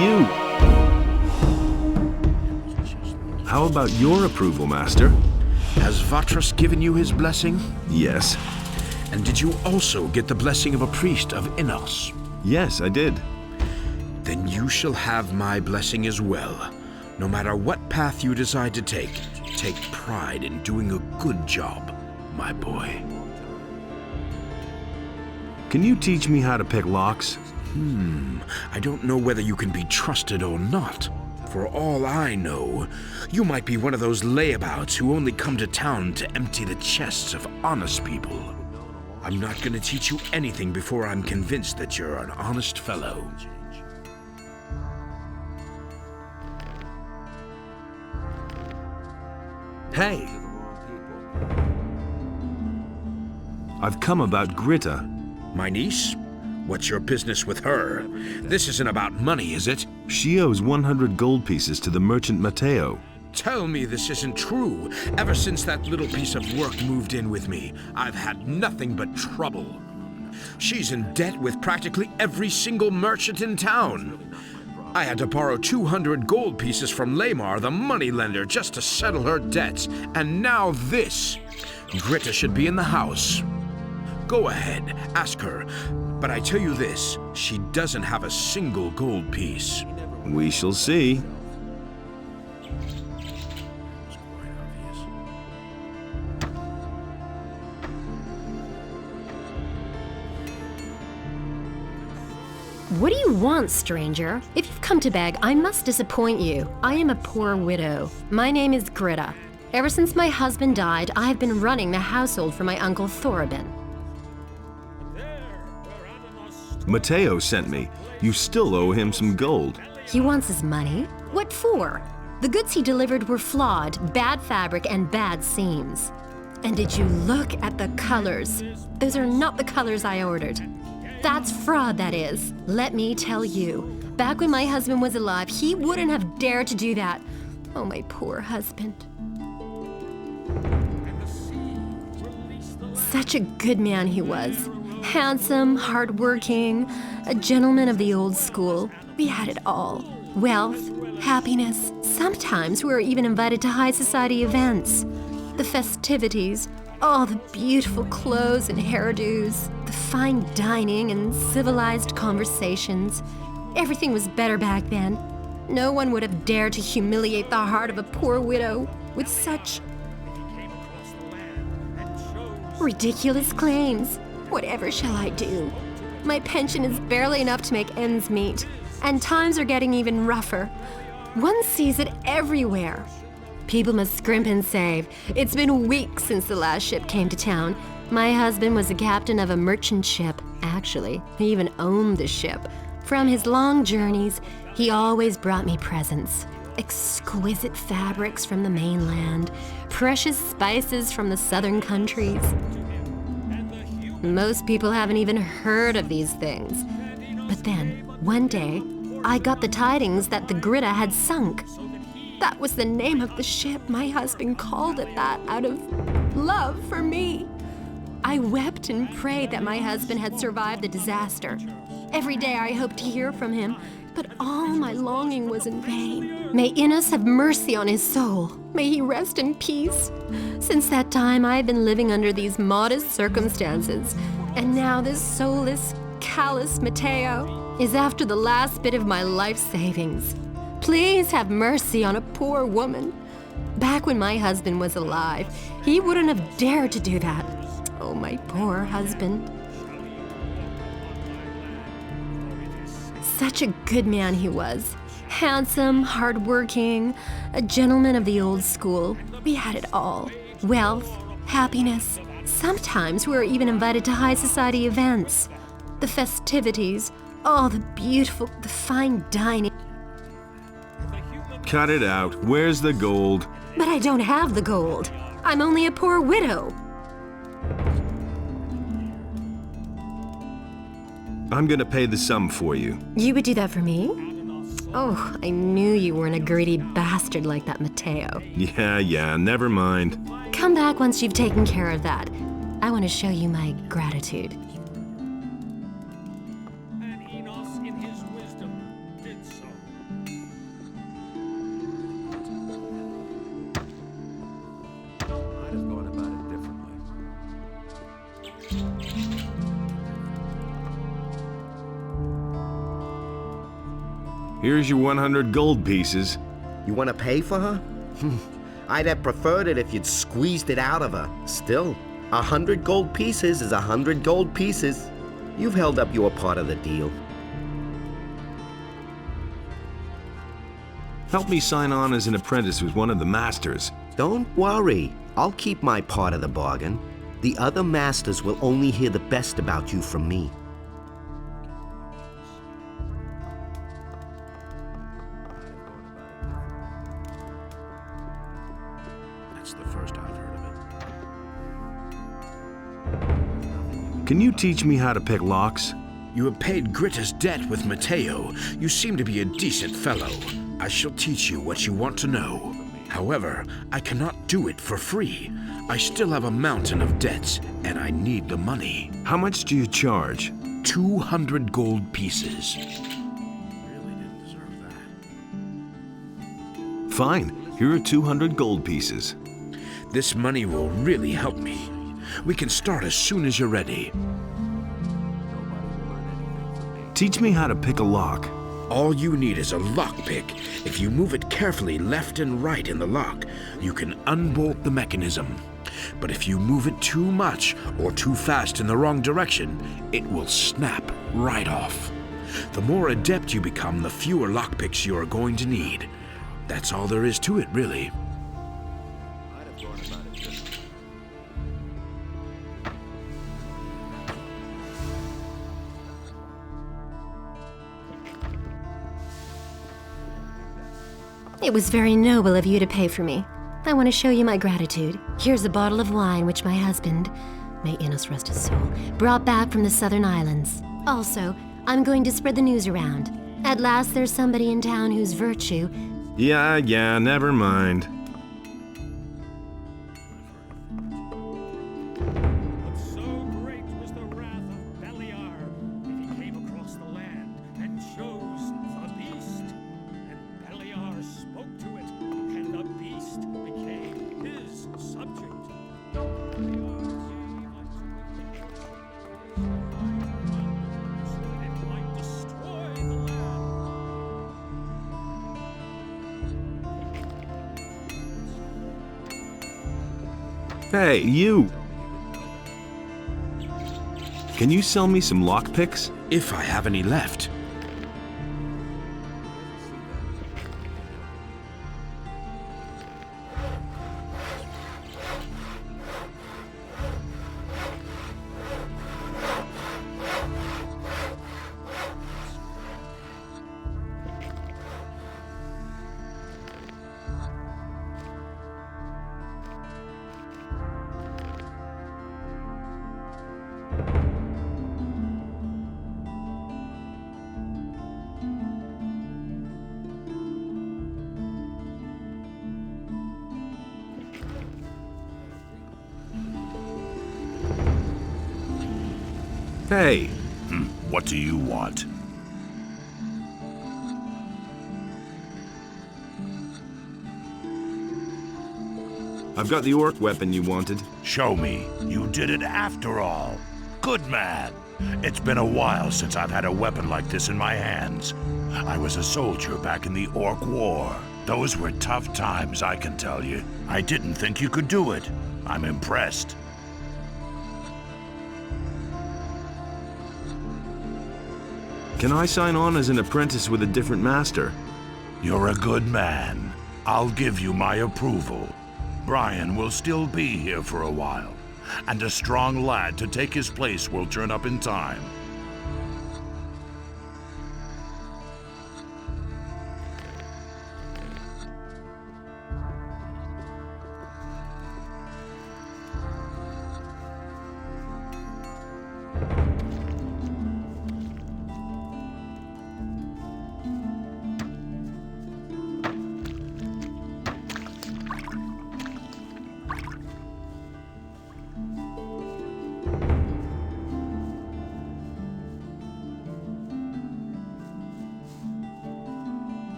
you. How about your approval, Master? Has Vatras given you his blessing? Yes. And did you also get the blessing of a priest of Innos? Yes, I did. Then you shall have my blessing as well. No matter what path you decide to take pride in doing a good job, my boy. Can you teach me how to pick locks? I don't know whether you can be trusted or not. For all I know, you might be one of those layabouts who only come to town to empty the chests of honest people. I'm not going to teach you anything before I'm convinced that you're an honest fellow. Hey! I've come about Gritta. My niece? What's your business with her? This isn't about money, is it? She owes 100 gold pieces to the merchant Matteo. Tell me this isn't true. Ever since that little piece of work moved in with me, I've had nothing but trouble. She's in debt with practically every single merchant in town. I had to borrow 200 gold pieces from Lamar, the moneylender, just to settle her debts. And now this. Gritta should be in the house. Go ahead, ask her. But I tell you this, she doesn't have a single gold piece. We shall see. What do you want, stranger? If you've come to beg, I must disappoint you. I am a poor widow. My name is Gritta. Ever since my husband died, I have been running the household for my uncle Thorabin. Matteo sent me. You still owe him some gold. He wants his money? What for? The goods he delivered were flawed, bad fabric, and bad seams. And did you look at the colors? Those are not the colors I ordered. That's fraud, that is. Let me tell you. Back when my husband was alive, he wouldn't have dared to do that. Oh, my poor husband. Such a good man he was. Handsome, hardworking, a gentleman of the old school. We had it all. Wealth, happiness. Sometimes we were even invited to high society events. The festivities, all the beautiful clothes and hairdos, the fine dining and civilized conversations. Everything was better back then. No one would have dared to humiliate the heart of a poor widow with such ridiculous claims. Whatever shall I do? My pension is barely enough to make ends meet, and times are getting even rougher. One sees it everywhere. People must scrimp and save. It's been weeks since the last ship came to town. My husband was the captain of a merchant ship. Actually, he even owned the ship. From his long journeys, he always brought me presents. Exquisite fabrics from the mainland, precious spices from the southern countries. Most people haven't even heard of these things. But then, one day, I got the tidings that the Gritta had sunk. That was the name of the ship. My husband called it that out of love for me. I wept and prayed that my husband had survived the disaster. Every day I hoped to hear from him, but all my longing was in vain. May Innos have mercy on his soul. May he rest in peace. Since that time, I have been living under these modest circumstances, and now this soulless, callous Matteo is after the last bit of my life savings. Please have mercy on a poor woman. Back when my husband was alive, he wouldn't have dared to do that. Oh, my poor husband. Such a good man he was. Handsome, hardworking, a gentleman of the old school. We had it all. Wealth, happiness. Sometimes we were even invited to high society events. The festivities, all the beautiful, the fine dining. Cut it out. Where's the gold? But I don't have the gold. I'm only a poor widow. I'm gonna pay the sum for you. You would do that for me? Oh, I knew you weren't a greedy bastard like that Matteo. Yeah, never mind. Come back once you've taken care of that. I want to show you my gratitude. And Enos in his wisdom did so. Here's your 100 gold pieces. You want to pay for her? I'd have preferred it if you'd squeezed it out of her. Still, 100 gold pieces is 100 gold pieces. You've held up your part of the deal. Help me sign on as an apprentice with one of the masters. Don't worry. I'll keep my part of the bargain. The other masters will only hear the best about you from me. That's the first I've heard of it. Can you teach me how to pick locks? You have paid Gritta's debt with Matteo. You seem to be a decent fellow. I shall teach you what you want to know. However, I cannot do it for free. I still have a mountain of debts, and I need the money. How much do you charge? 200 gold pieces. Really didn't deserve that. Fine, here are 200 gold pieces. This money will really help me. We can start as soon as you're ready. Teach me how to pick a lock. All you need is a lockpick. If you move it carefully left and right in the lock, you can unbolt the mechanism. But if you move it too much or too fast in the wrong direction, it will snap right off. The more adept you become, the fewer lockpicks you are going to need. That's all there is to it, really. It was very noble of you to pay for me. I want to show you my gratitude. Here's a bottle of wine which my husband, may Innos rest his soul, brought back from the southern islands. Also, I'm going to spread the news around. At last there's somebody in town whose virtue... Yeah, never mind. But so great was the wrath of Beliar that he came across the land and chose the beast. And Beliar spoke to it, and the beast became his subject. Beliar gave unto it so that it might destroy the land. Hey, you! Can you sell me some lockpicks? If I have any left. Hey, What do you want? I've got the orc weapon you wanted. Show me. You did it after all. Good man. It's been a while since I've had a weapon like this in my hands. I was a soldier back in the Orc War. Those were tough times, I can tell you. I didn't think you could do it. I'm impressed. Can I sign on as an apprentice with a different master? You're a good man. I'll give you my approval. Brian will still be here for a while, and a strong lad to take his place will turn up in time.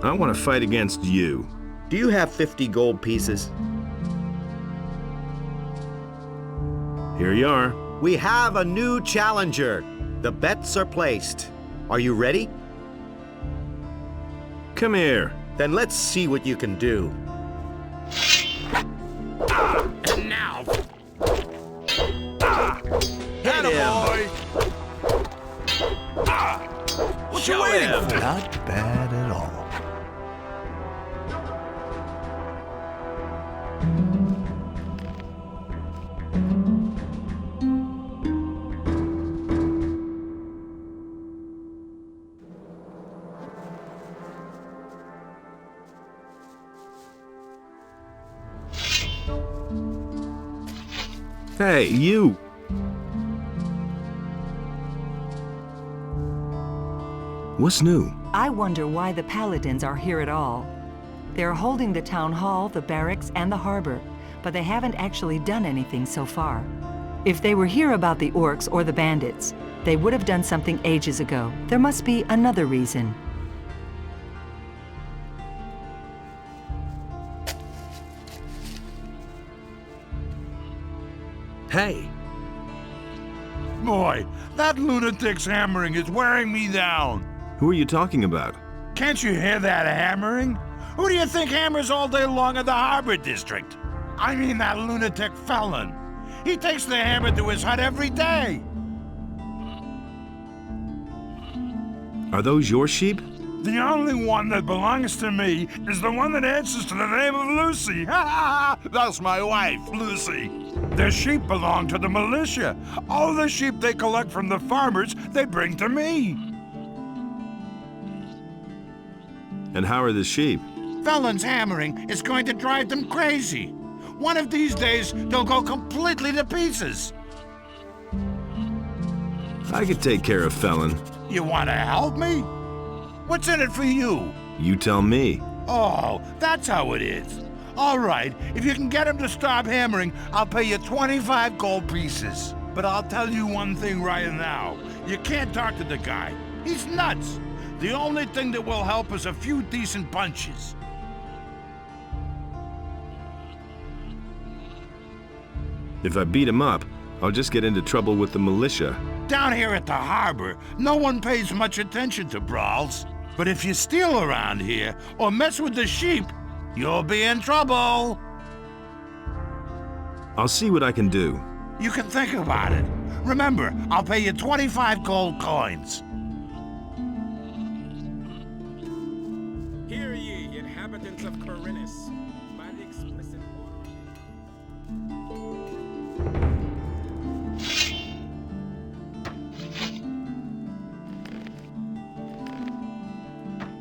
I want to fight against you. Do you have 50 gold pieces? Here you are. We have a new challenger. The bets are placed. Are you ready? Come here. Then let's see what you can do. And now, Hit him! what you waiting for? Not bad at all. Hey, you! What's new? I wonder why the Paladins are here at all. They're holding the town hall, the barracks, and the harbor, but they haven't actually done anything so far. If they were here about the orcs or the bandits, they would have done something ages ago. There must be another reason. Hey! Boy, that lunatic's hammering is wearing me down. Who are you talking about? Can't you hear that hammering? Who do you think hammers all day long in the harbor district? I mean that lunatic felon. He takes the hammer to his hut every day. Are those your sheep? The only one that belongs to me is the one that answers to the name of Lucy. Ha ha ha! That's my wife, Lucy. The sheep belong to the militia. All the sheep they collect from the farmers, they bring to me. And how are the sheep? Felon's hammering is going to drive them crazy. One of these days, they'll go completely to pieces. I could take care of Felon. You want to help me? What's in it for you? You tell me. Oh, that's how it is. All right, if you can get him to stop hammering, I'll pay you 25 gold pieces. But I'll tell you one thing right now. You can't talk to the guy. He's nuts. The only thing that will help is a few decent punches. If I beat him up, I'll just get into trouble with the militia. Down here at the harbor, no one pays much attention to brawls. But if you steal around here or mess with the sheep, you'll be in trouble. I'll see what I can do. You can think about it. Remember, I'll pay you 25 gold coins. Hear ye, inhabitants of Corinus, by the explicit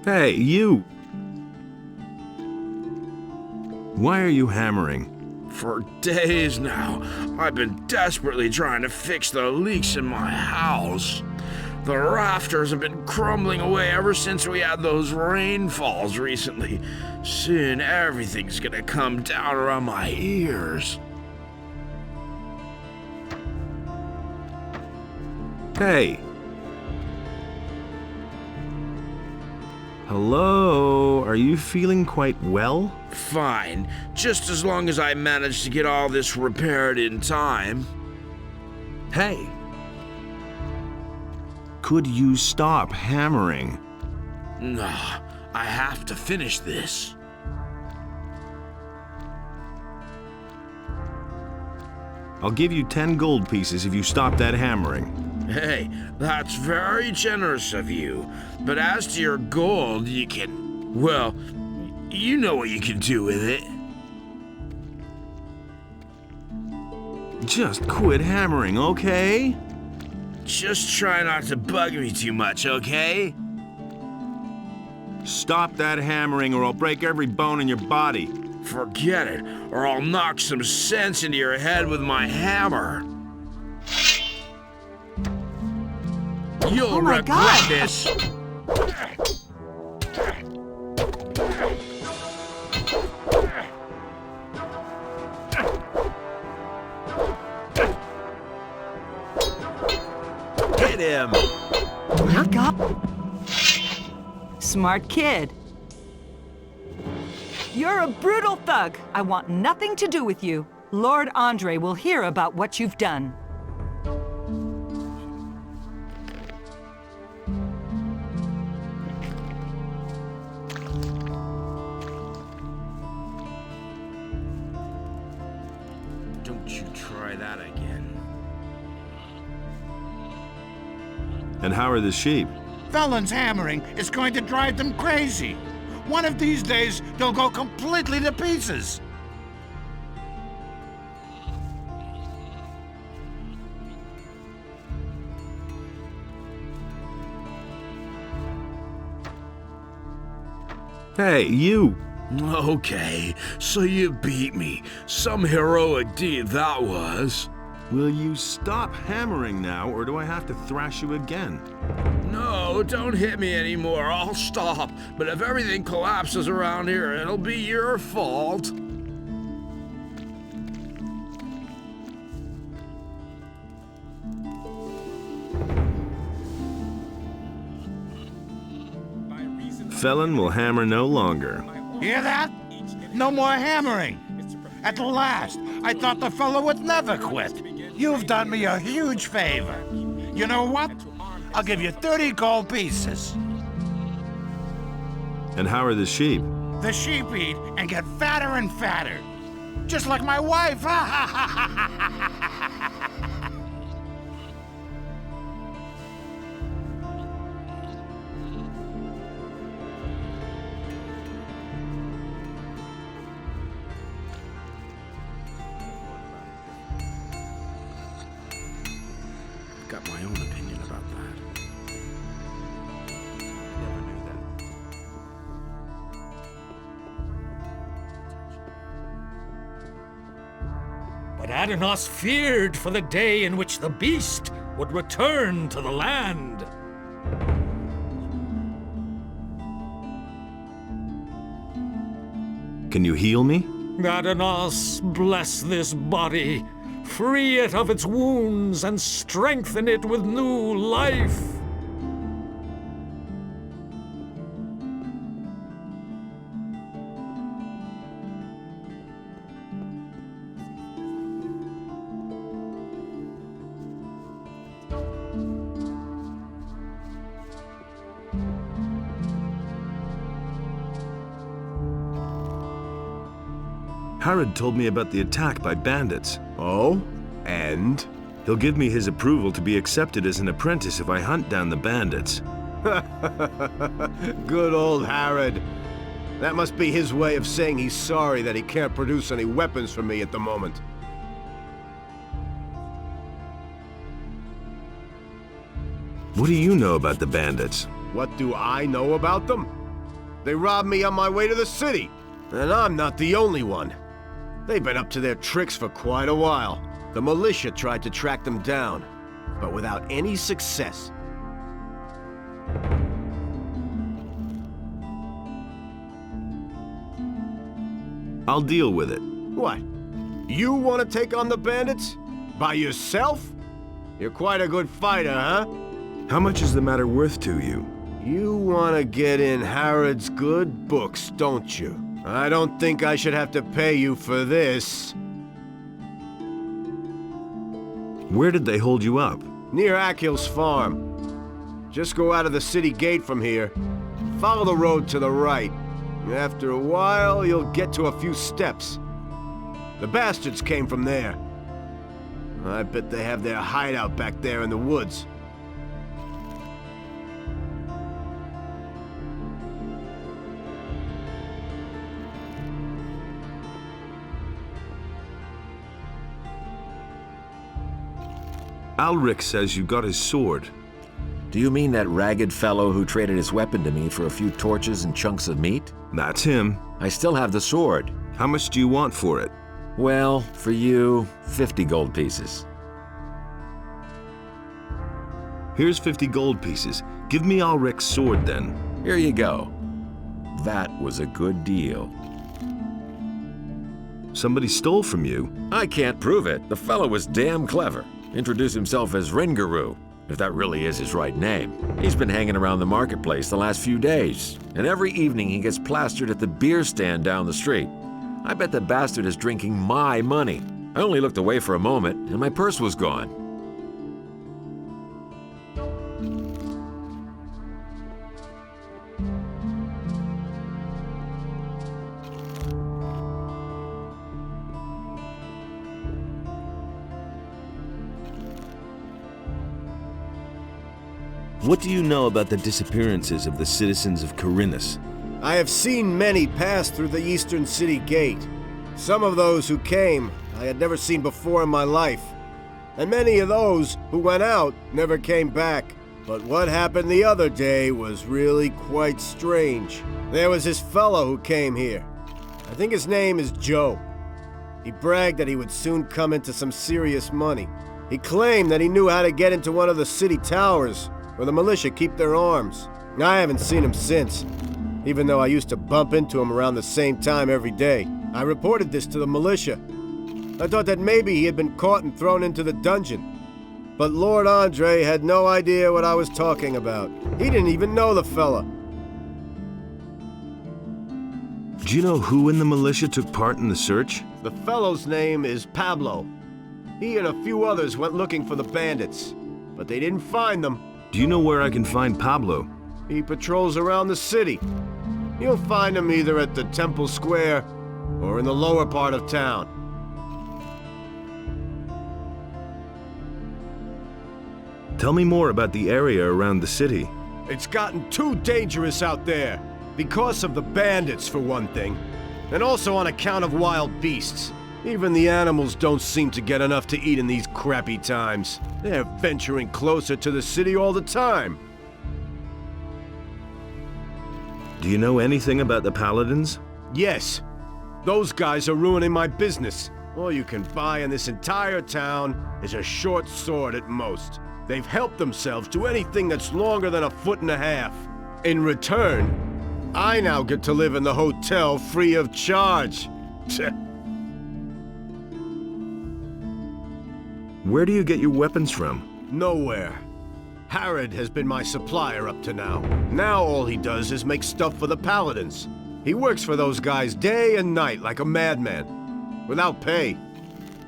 Hey, you! Why are you hammering? For days now, I've been desperately trying to fix the leaks in my house. The rafters have been crumbling away ever since we had those rainfalls recently. Soon everything's gonna come down around my ears. Hey! Hello? Are you feeling quite well? Fine, just as long as I manage to get all this repaired in time. Hey! Could you stop hammering? Nah, I have to finish this. I'll give you 10 gold pieces if you stop that hammering. Hey, that's very generous of you. But as to your gold, you can... well, you know what you can do with it. Just quit hammering, okay? Just try not to bug me too much, okay? Stop that hammering or I'll break every bone in your body. Forget it, or I'll knock some sense into your head with my hammer. You'll my regret God. this. Hit him! My God. Smart kid. You're a brutal thug. I want nothing to do with you. Lord Andre will hear about what you've done. Don't you try that again. And how are the sheep? Felon's hammering is going to drive them crazy. One of these days, they'll go completely to pieces. Hey, you! Okay, so you beat me. Some heroic deed that was. Will you stop hammering now, or do I have to thrash you again? No, don't hit me anymore. I'll stop. But if everything collapses around here, it'll be your fault. Felon will hammer no longer. Hear that? No more hammering. At last, I thought the fellow would never quit. You've done me a huge favor. You know what? I'll give you 30 gold pieces. And how are the sheep? The sheep eat and get fatter and fatter. Just like my wife. Got my own opinion about that. Never knew that. But Adanos feared for the day in which the beast would return to the land. Can you heal me? Adanos, bless this body. Free it of its wounds and strengthen it with new life. Harrod told me about the attack by bandits. Oh? And? He'll give me his approval to be accepted as an apprentice if I hunt down the bandits. Good old Harrod. That must be his way of saying he's sorry that he can't produce any weapons for me at the moment. What do you know about the bandits? What do I know about them? They robbed me on my way to the city, and I'm not the only one. They've been up to their tricks for quite a while. The militia tried to track them down, but without any success. I'll deal with it. What? You want to take on the bandits? By yourself? You're quite a good fighter, huh? How much is the matter worth to you? You want to get in Harrod's good books, don't you? I don't think I should have to pay you for this. Where did they hold you up? Near Akhil's farm. Just go out of the city gate from here. Follow the road to the right. After a while, you'll get to a few steps. The bastards came from there. I bet they have their hideout back there in the woods. Alric says you got his sword. Do you mean that ragged fellow who traded his weapon to me for a few torches and chunks of meat? That's him. I still have the sword. How much do you want for it? Well, for you, 50 gold pieces. Here's 50 gold pieces. Give me Alric's sword then. Here you go. That was a good deal. Somebody stole from you. I can't prove it. The fellow was damn clever. Introduced himself as Ringaroo. if that really is his right name. He's been hanging around the marketplace the last few days, and every evening he gets plastered at the beer stand down the street. I bet the bastard is drinking my money. I only looked away for a moment, and my purse was gone. What do you know about the disappearances of the citizens of Corinthus? I have seen many pass through the eastern city gate. Some of those who came I had never seen before in my life. And many of those who went out never came back. But what happened the other day was really quite strange. There was this fellow who came here. I think his name is Joe. He bragged that he would soon come into some serious money. He claimed that he knew how to get into one of the city towers where the militia keep their arms. I haven't seen him since, even though I used to bump into him around the same time every day. I reported this to the militia. I thought that maybe he had been caught and thrown into the dungeon. But Lord Andre had no idea what I was talking about. He didn't even know the fella. Do you know who in the militia took part in the search? The fellow's name is Pablo. He and a few others went looking for the bandits, but they didn't find them. Do you know where I can find Pablo? He patrols around the city. You'll find him either at the Temple Square or in the lower part of town. Tell me more about the area around the city. It's gotten too dangerous out there. Because of the bandits, for one thing. And also on account of wild beasts. Even the animals don't seem to get enough to eat in these crappy times. They're venturing closer to the city all the time. Do you know anything about the Paladins? Yes. Those guys are ruining my business. All you can buy in this entire town is a short sword at most. They've helped themselves to anything that's longer than 1.5 feet. In return, I now get to live in the hotel free of charge. Where do you get your weapons from? Nowhere. Harrod has been my supplier up to now. Now all he does is make stuff for the Paladins. He works for those guys day and night like a madman, without pay.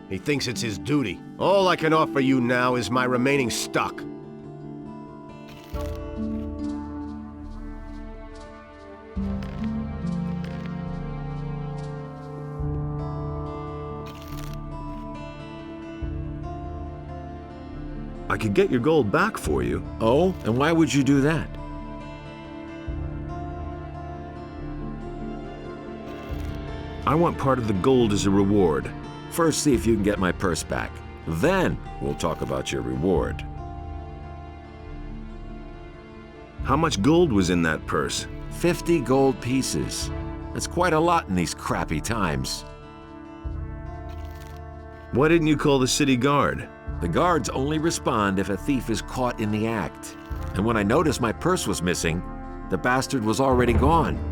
He thinks it's his duty. All I can offer you now is my remaining stock. I could get your gold back for you. Oh, and why would you do that? I want part of the gold as a reward. First, see if you can get my purse back. Then, we'll talk about your reward. How much gold was in that purse? 50 gold pieces. That's quite a lot in these crappy times. Why didn't you call the city guard? The guards only respond if a thief is caught in the act. And when I noticed my purse was missing, the bastard was already gone.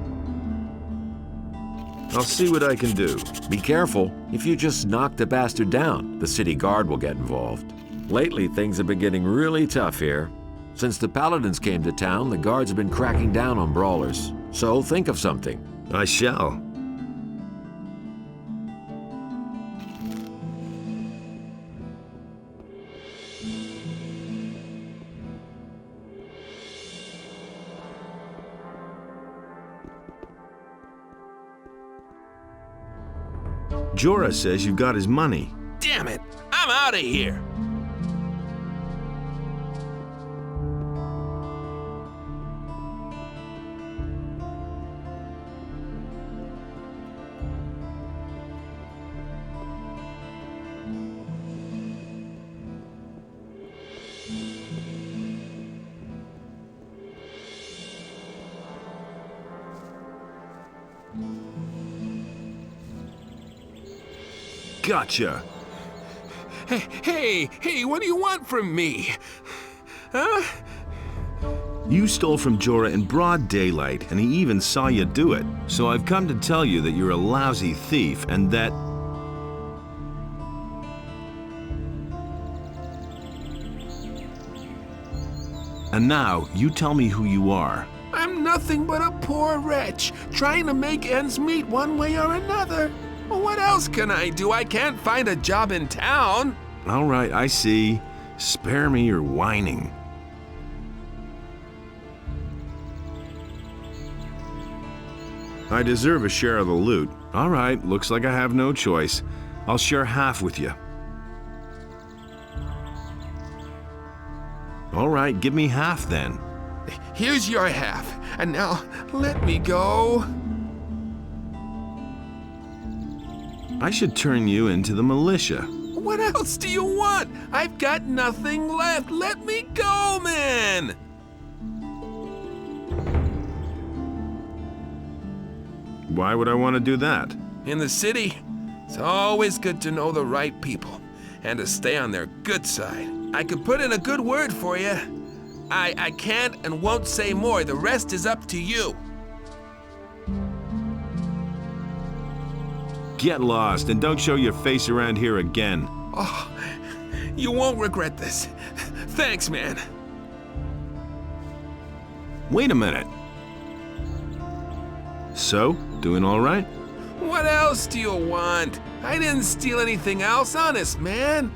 I'll see what I can do. Be careful. If you just knock the bastard down, the city guard will get involved. Lately, things have been getting really tough here. Since the Paladins came to town, the guards have been cracking down on brawlers. So think of something. I shall. Jorah says you got his money. Damn it! I'm out of here! Gotcha. Hey, what do you want from me? Huh? You stole from Jorah in broad daylight, and he even saw you do it. So I've come to tell you that you're a lousy thief, and that... And now, you tell me who you are. I'm nothing but a poor wretch, trying to make ends meet one way or another. Well, what else can I do? I can't find a job in town. All right, I see. Spare me your whining. I deserve a share of the loot. All right, looks like I have no choice. I'll share half with you. All right, give me half then. Here's your half, and now let me go. I should turn you into the militia. What else do you want? I've got nothing left. Let me go, man! Why would I want to do that? In the city, it's always good to know the right people and to stay on their good side. I could put in a good word for you. I can't and won't say more. The rest is up to you. Get lost and don't show your face around here again. Oh, you won't regret this. Thanks, man. Wait a minute. So, doing all right? What else do you want? I didn't steal anything else, honest, man.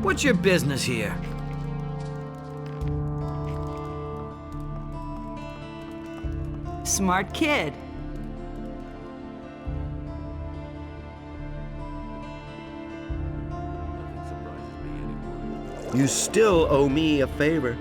What's your business here? Smart kid. You still owe me a favor.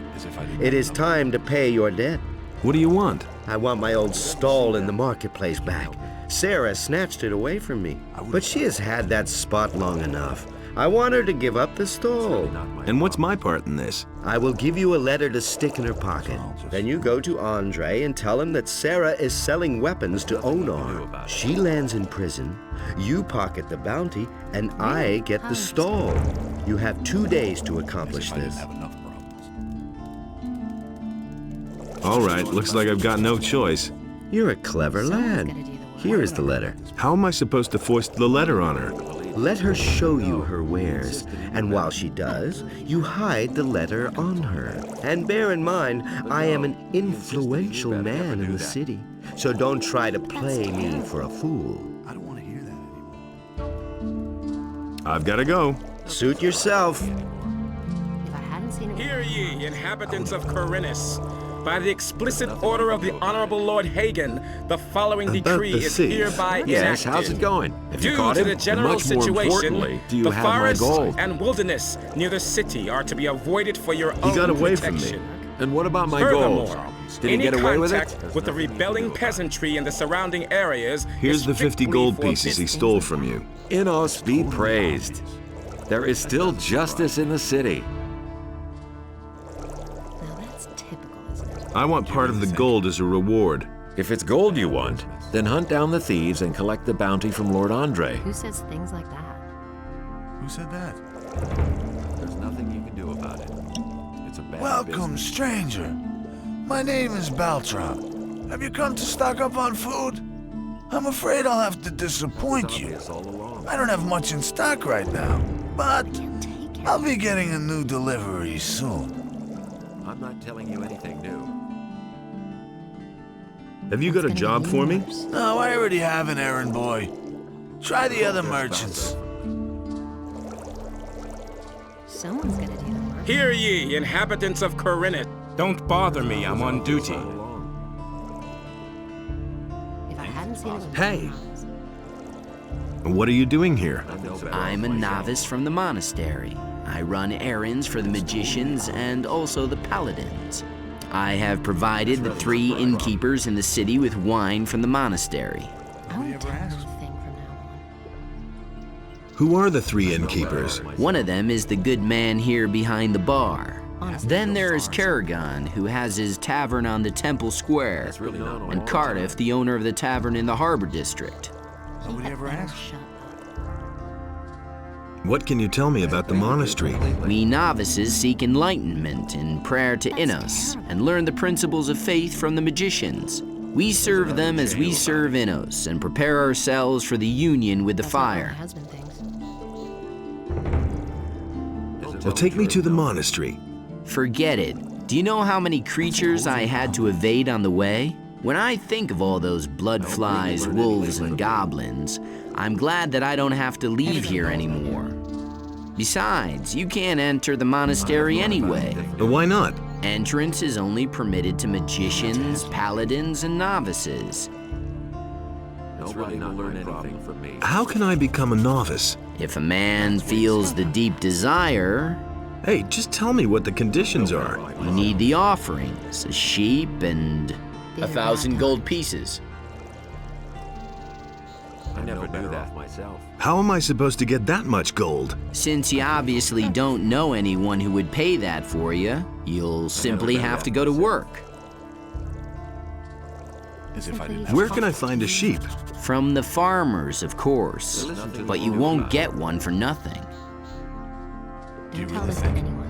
It is time to pay your debt. What do you want? I want my old stall in the marketplace back. Sarah snatched it away from me, but she has had that spot long enough. I want her to give up the stall. And what's my part in this? I will give you a letter to stick in her pocket. Then you go to Andre and tell him that Sarah is selling weapons to Onar. She lands in prison, you pocket the bounty, and I get the stall. You have 2 days to accomplish this. All right, looks like I've got no choice. You're a clever lad. Here is the letter. How am I supposed to force the letter on her? Let her show you her wares, and while she does, you hide the letter on her. And bear in mind, I am an influential man in the city, so don't try to play me for a fool. I don't want to hear that anymore. I've got to go. Suit yourself. If I hadn't seen it. Hear ye, inhabitants of Corinus. By the explicit order of the Honorable Lord Hagen, the following About decree the is thief. hereby Yes, enacted. how's it going? Have you Due caught to him? the general and much more situation, importantly, do you the have my forest gold? and wilderness near the city are to be avoided for your own got away from me. protection. And what about my Furthermore, gold? Did he any get away with contact it? with the rebelling peasantry in the surrounding areas Here's is the 50 strictly gold pieces he forbidden. stole from you. Inos be praised. There is still justice in the city. Now that's typical, isn't it? I want part of the gold as a reward. If it's gold you want, then hunt down the thieves and collect the bounty from Lord Andre. Who says things like that? Who said that? There's nothing you can do about it. It's a bad Welcome, business. stranger. My name is Baltram. Have you come to stock up on food? I'm afraid I'll have to disappoint you. Obvious all along. I don't have much in stock right now, but Can't take it. I'll be getting a new delivery soon. I'm not telling you anything new. Have you got a It's job gonna be for me? yours. No, I already have an errand boy. Try the other merchants. Someone's gonna do the work. Hear ye, inhabitants of Corinus. Don't bother me, I'm on duty. If I hadn't seen it. with Hey. my eyes. What are you doing here? I'm a novice from the monastery. I run errands for the magicians and also the paladins. I have provided the 3 innkeepers in the city with wine from the monastery. I won't tell anything from now on. Who are the 3 innkeepers? One of them is the good man here behind the bar. Then there is Kerrigan, who has his tavern on the Temple Square, and Cardiff, the owner of the tavern in the Harbor District. Nobody ever asked. What can you tell me about the monastery? We novices seek enlightenment in prayer to Innos and learn the principles of faith from the magicians. We serve them as we serve Innos and prepare ourselves for the union with the fire. Well, take me to the monastery. Forget it. Do you know how many creatures I had to evade on the way? When I think of all those blood flies, wolves, and goblins, I'm glad that I don't have to leave here anymore. Besides, you can't enter the monastery anyway. But why not? Entrance is only permitted to magicians, paladins, and novices. Nobody will learn anything from me. How can I become a novice? If a man feels the deep desire, Hey, just tell me what the conditions are. you need the offerings, a sheep and 1,000 gold pieces. I never knew that myself. How am I supposed to get that much gold? Since you obviously don't know anyone who would pay that for you, you'll simply have to go to work. Where can I find a sheep? From the farmers, of course. But you won't get one for nothing. Don't tell this to anyone.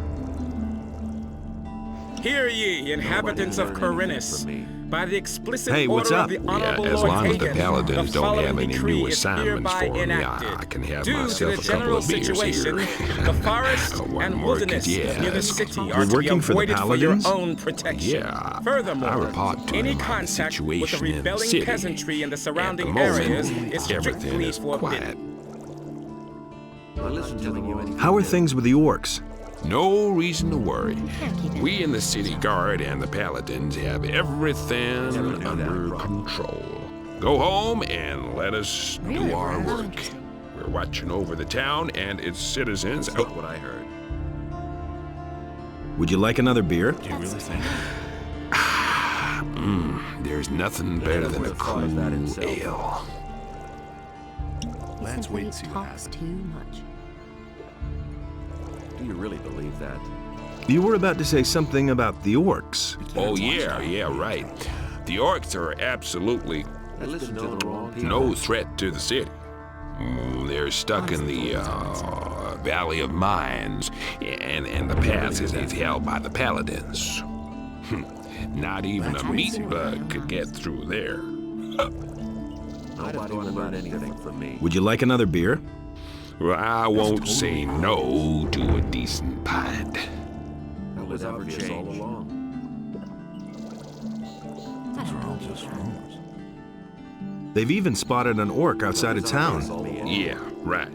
Hear ye, inhabitants of Corinus. By the explicit Hey, what's order up? of the Honorable as Lord long as the Hagen, paladins the don't have following any decree new is assignments hereby for me, enacted. I can have Due to myself the a couple general of beers situation, here. the forest One and more wilderness could- yeah. near the city You're are to be working for the avoided for your paladins? own protection. Yeah, I Furthermore, report to any them on the contact with the situation in the rebelling city. peasantry in the At the surrounding moment, areas is everything strictly is forbidden. quiet. I listen to you. How are things with the orcs? No reason to worry. Can't keep it. We in the city guard and the paladins have everything under control. Go home and let us Really? do our How work. interesting. We're watching over the town and its citizens. That's what I heard. Would you like another beer? There's nothing better than a cool that itself. ale. He simply talks too much. Do you really believe that? You were about to say something about the orcs. Oh yeah, right. The orcs are absolutely I listen to the wrong people. no threat to the city. They're stuck in the Valley of Mines, and the pass is held by the paladins. Not even a meat bug could get through there. Nobody will learn anything from me. Would you like another beer? Well, I won't say no to a decent pint. That was obvious all along. I don't believe that. They've even spotted an orc outside of town. Yeah, right.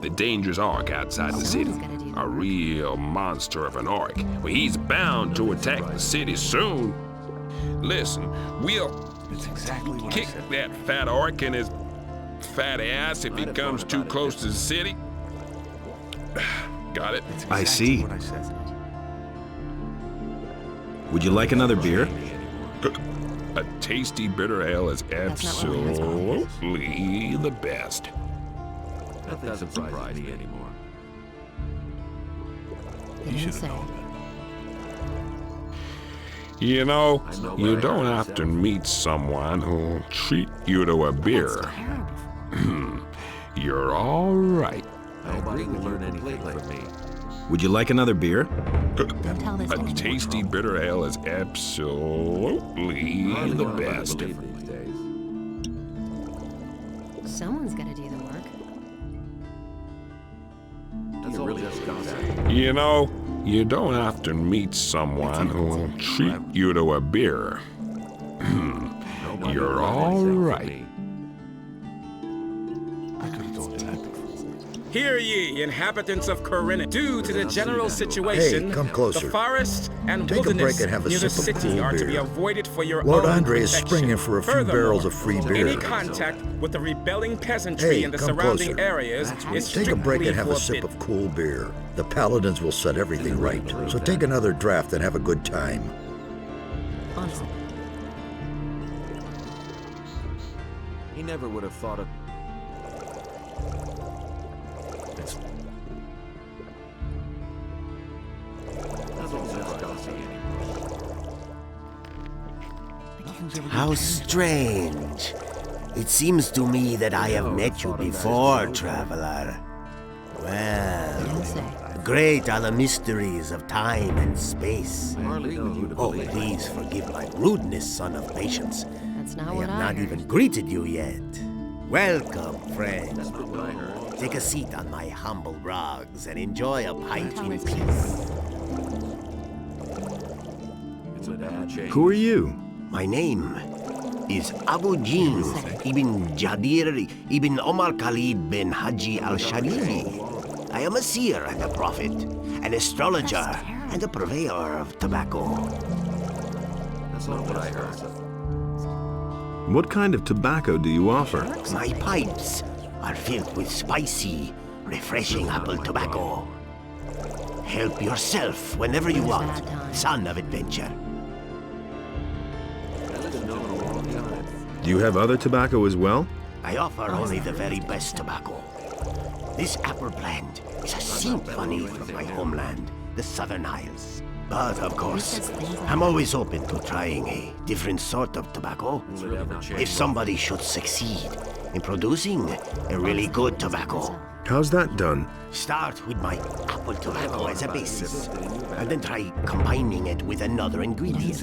The dangerous orc outside the city. A real monster of an orc. Well, he's bound to attack the city soon. Listen, we'll kick that fat orc in his fat ass if he comes too close to the city. Got it? I see. Would you like another beer? A tasty bitter ale is absolutely the best. That doesn't surprise me anymore. They didn't say. You know, you don't often meet someone who'll treat you to a beer. You're all right. Nobody will learn anything from me. Would you like another beer? Don't tell this to A anyone. tasty bitter ale is absolutely the best. Believe these days. Someone's gotta do the work. Do you really discuss that? You know, you don't often meet someone who'll treat you to a beer. Nobody You're will learn all anything from right. me. Hear ye, inhabitants of Corinne. Due to the general situation, Hey, come closer. the forest and Take a wilderness break and have a near the sip of city cool are to be beer. avoided for your Lord own Andre is protection. springing for a few Furthermore, barrels of free beer. any contact with the rebelling peasantry Hey, in the come surrounding closer. areas is Take a break strictly and have a sip forbidden. of cool beer. The paladins will set everything right. So take another draft and have a good time. Honestly. He never would have thought of... It's... How strange. It seems to me that I have met you before, traveler. Well, great are the mysteries of time and space. Oh, please forgive my rudeness, son of patience. That's not I what have I not heard. even greeted you yet. Welcome, friend. Take a seat on my humble rugs and enjoy a pint in peace. Who are you? My name is Abu Jin ibn Jadir ibn Omar Khalid bin Haji al-Sharifi. I am a seer and a prophet, an astrologer and a purveyor of tobacco. That's not what I heard. What kind of tobacco do you offer? My pipes are filled with spicy, refreshing apple tobacco. Help yourself whenever you want, son of adventure. Do you have other tobacco as well? I offer only the very best tobacco. This apple blend is a symphony from my homeland, the Southern Isles. But of course, I'm always open to trying a different sort of tobacco. If somebody should succeed in producing a really good tobacco, How's that done? start with my apple tobacco as a basis, and then try combining it with another ingredient.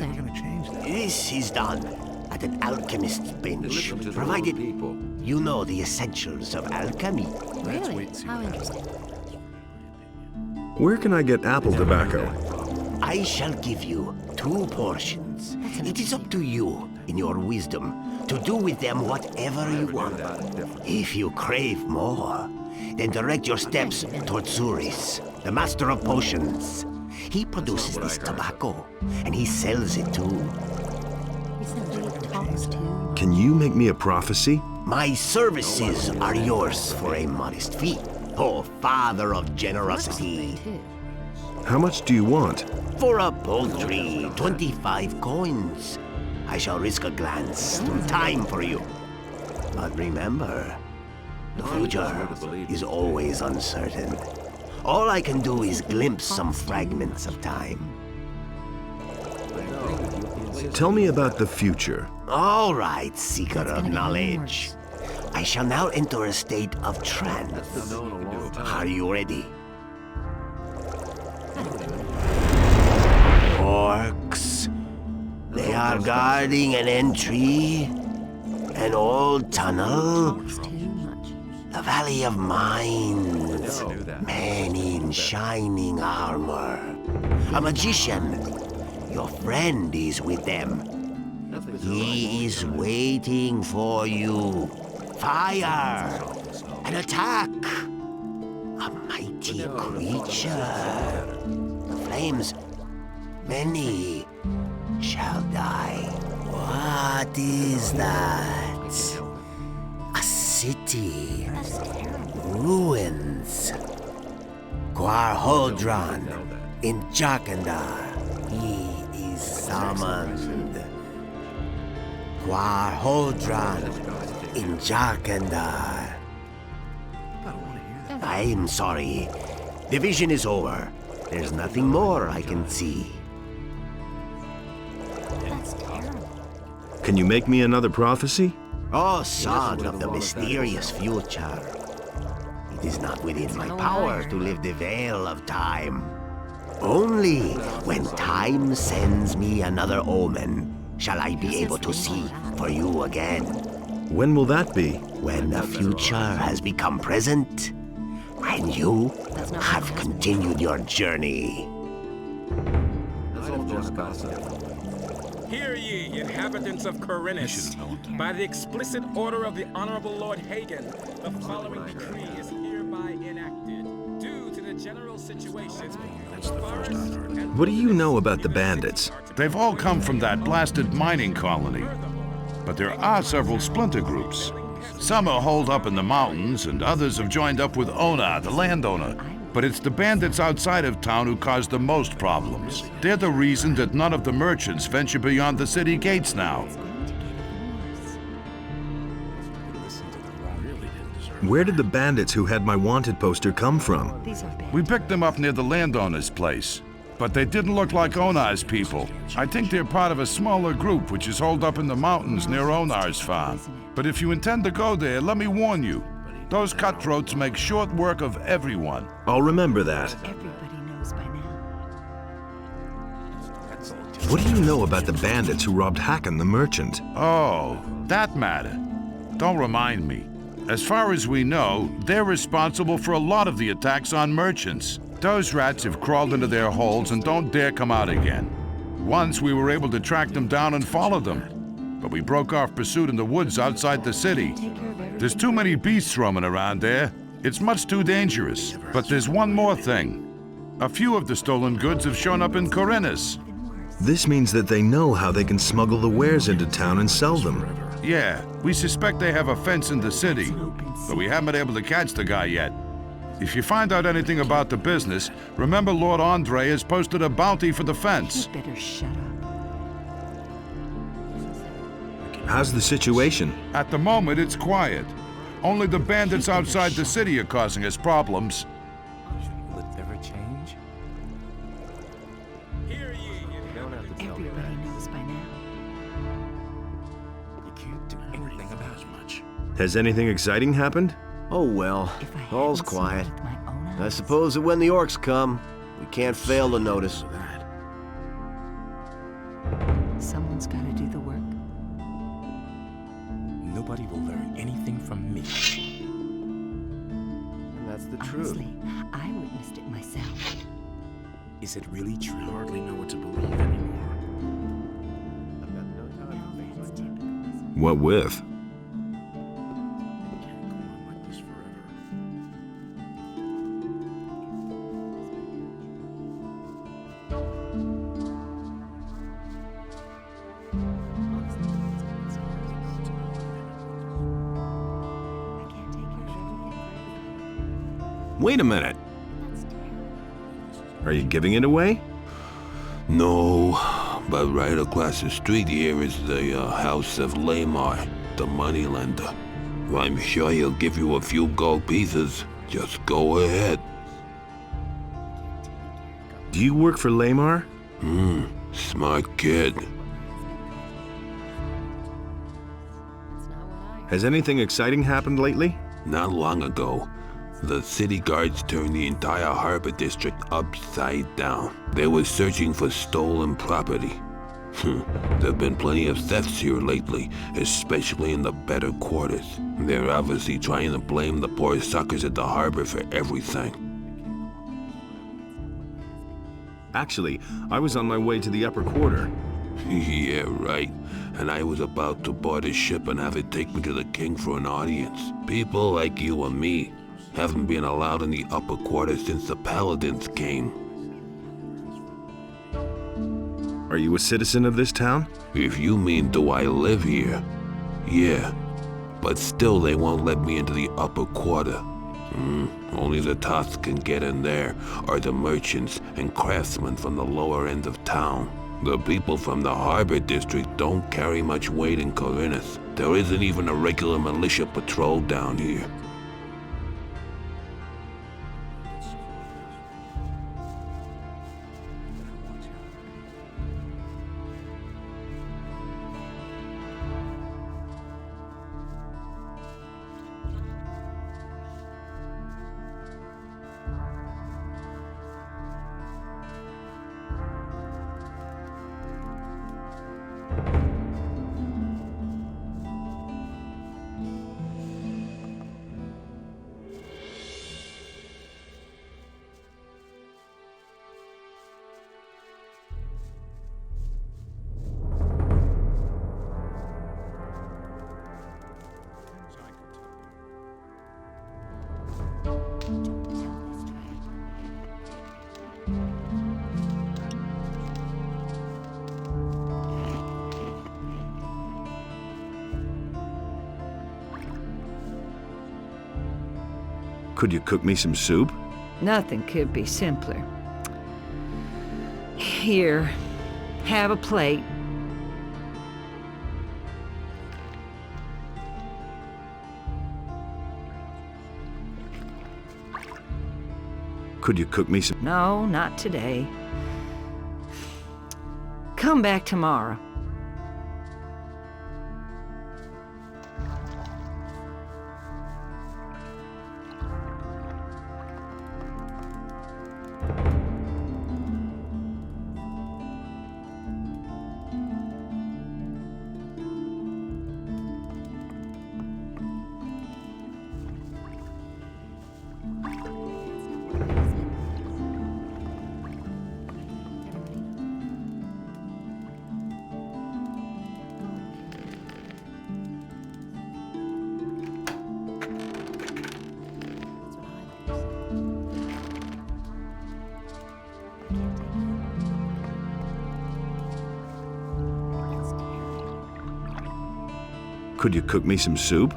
This is done at an alchemist's bench, provided you know the essentials of alchemy. Really? How interesting. Where can I get apple tobacco? I shall give you 2 portions. It is up to you, in your wisdom, to do with them whatever you want. If you crave more, then direct your steps towards Zuris, the master of potions. He produces this tobacco, and he sells it too. He said he talks to. Can you make me a prophecy? My services are yours for a modest fee. Oh, father of generosity. Too. How much do you want? For a paltry 25 coins, I shall risk a glance through time for you. But remember, the future is always uncertain. All I can do is glimpse some fragments of time. Tell me about the future. All right, seeker of knowledge. I shall now enter a state of trance. Are you ready? Orcs. They are guarding an entry, an old tunnel, the Valley of Mines. Men in shining armor. A magician. Your friend is with them. He is waiting for you. Fire! An attack! A mighty creature. The flames, many shall die. What is that? A city. Ruins. Quarhodron in Jakandar. He is summoned. Quarhodron in Jakandar. I'm sorry. The vision is over. There's nothing more I can see. That's terrible. Can you make me another prophecy? Oh, son of the mysterious future. It is not within my power to lift the veil of time. Only when time sends me another omen shall I be able to see for you again. When will that be? When the future has become present, and you have continued your journey. Hear ye, inhabitants of Corinus. By the explicit order of the Honorable Lord Hagen, the following decree is hereby hereby enacted due to the general situation. What do you know about the bandits? They've all come from that blasted mining colony. But there are several splinter groups. Some are holed up in the mountains, and others have joined up with Ona, the landowner. But it's the bandits outside of town who cause the most problems. They're the reason that none of the merchants venture beyond the city gates now. Where did the bandits who had my wanted poster come from? We picked them up near the landowner's place. But they didn't look like Onar's people. I think they're part of a smaller group which is holed up in the mountains near Onar's farm. But if you intend to go there, let me warn you. Those cutthroats make short work of everyone. I'll remember that. Everybody knows by now. What do you know about the bandits who robbed Hakon the merchant? Oh, that matter. Don't remind me. As far as we know, they're responsible for a lot of the attacks on merchants. Those rats have crawled into their holes and don't dare come out again. Once we were able to track them down and follow them, but we broke off pursuit in the woods outside the city. There's too many beasts roaming around there. It's much too dangerous. But there's one more thing. A few of the stolen goods have shown up in Corinnes. This means that they know how they can smuggle the wares into town and sell them. Yeah, we suspect they have a fence in the city, but we haven't been able to catch the guy yet. If you find out anything about the business, remember Lord Andre has posted a bounty for the fence. You better shut up. How's the situation? At the moment, it's quiet. Only the bandits outside the city are causing us problems. Will it ever change? Hear ye, Everybody knows by now. you can't do anything about much. Has anything exciting happened? Oh well, If I all's hadn't seen quiet. it with my own I eyes, suppose that when the orcs come, we can't fail to notice. someone's got to do the work. Nobody will learn anything from me. And that's the truth. Honestly, I witnessed it myself. Is it really true? I hardly know what to believe anymore. I've got no time for things like that. What with? It can't go on like this forever. I can't take care of everything. Wait a minute. Are you giving it away? No, but right across the street here is the house of Lamar, the moneylender. I'm sure he'll give you a few gold pieces. Just go ahead. Do you work for Lamar? Smart kid. Has anything exciting happened lately? Not long ago, the city guards turned the entire harbor district upside down. They were searching for stolen property. There've been plenty of thefts here lately, especially in the better quarters. They're obviously trying to blame the poor suckers at the harbor for everything. Actually, I was on my way to the upper quarter. Yeah, right. And I was about to board a ship and have it take me to the king for an audience. People like you and me haven't been allowed in the upper quarter since the paladins came. Are you a citizen of this town? If you mean do I live here, yeah. But still they won't let me into the upper quarter. Only the Toths can get in there, or the merchants and craftsmen from the lower end of town. The people from the harbor district don't carry much weight in Corinnes. There isn't even a regular militia patrol down here. Could you cook me some soup? Nothing could be simpler. Here, have a plate. Could you cook me some... No, not today. Come back tomorrow. Could you cook me some soup?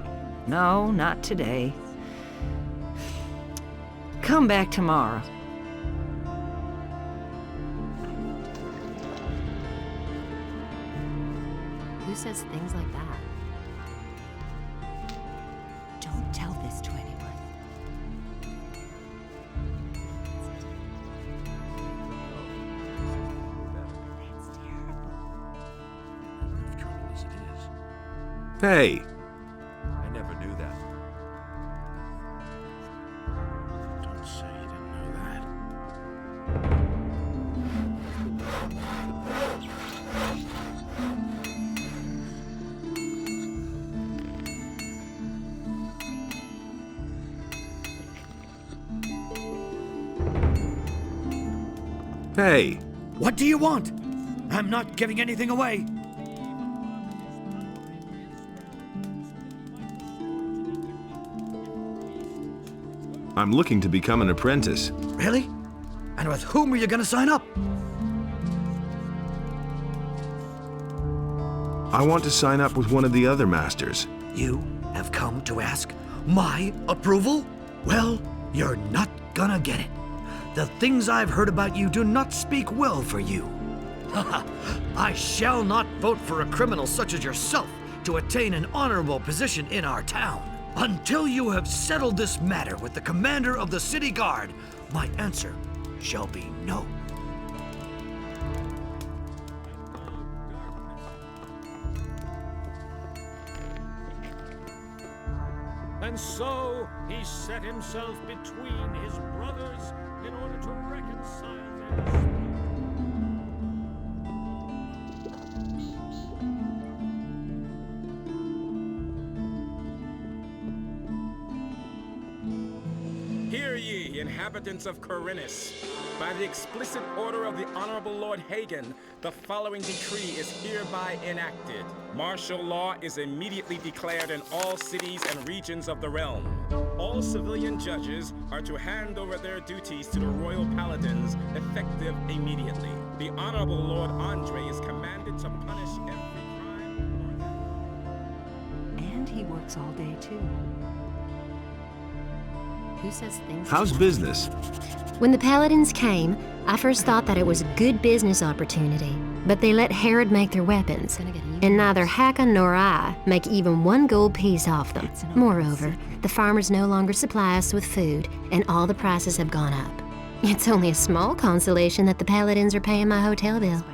No, not today. Come back tomorrow. Who says things like that? Don't tell this to anyone. That's terrible. Enough trouble as it is. Hey, I never knew that. Don't say you didn't know that. hey, What do you want? I'm not giving anything away. I'm looking to become an apprentice. Really? And with whom are you gonna sign up? I want to sign up with one of the other masters. You have come to ask my approval? Well, you're not gonna get it. The things I've heard about you do not speak well for you. I shall not vote for a criminal such as yourself to attain an honorable position in our town. Until you have settled this matter with the commander of the city guard, my answer shall be no. And so he set himself between his brothers in order to reconcile their dispute. Hear ye, inhabitants of Corinus. By the explicit order of the Honorable Lord Hagen, the following decree is hereby enacted. Martial law is immediately declared in all cities and regions of the realm. All civilian judges are to hand over their duties to the royal paladins, effective immediately. The Honorable Lord Andre is commanded to punish every crime. And he works all day, too. Who says things How's business? When the Paladins came, I first thought that it was a good business opportunity, but they let Herod make their weapons, and neither Hakon nor I make even one gold piece off them. Moreover, the farmers no longer supply us with food, and all the prices have gone up. It's only a small consolation that the Paladins are paying my hotel bill.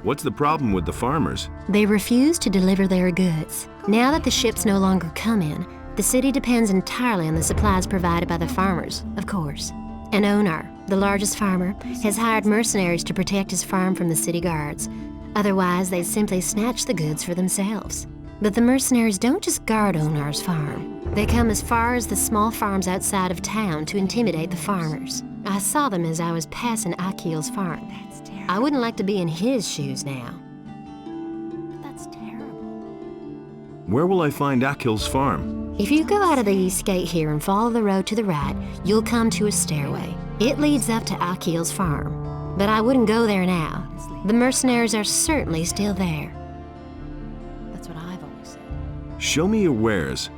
What's the problem with the farmers? They refuse to deliver their goods. Now that the ships no longer come in, the city depends entirely on the supplies provided by the farmers, of course. And Onar, the largest farmer, has hired mercenaries to protect his farm from the city guards. Otherwise, they'd simply snatch the goods for themselves. But the mercenaries don't just guard Onar's farm. They come as far as the small farms outside of town to intimidate the farmers. I saw them as I was passing Akil's farm. I wouldn't like to be in his shoes now. That's terrible. Where will I find Akil's farm? If you go out of the east gate here and follow the road to the right, you'll come to a stairway. It leads up to Akil's farm. But I wouldn't go there now. The mercenaries are certainly still there. That's what I've always said. Show me your wares.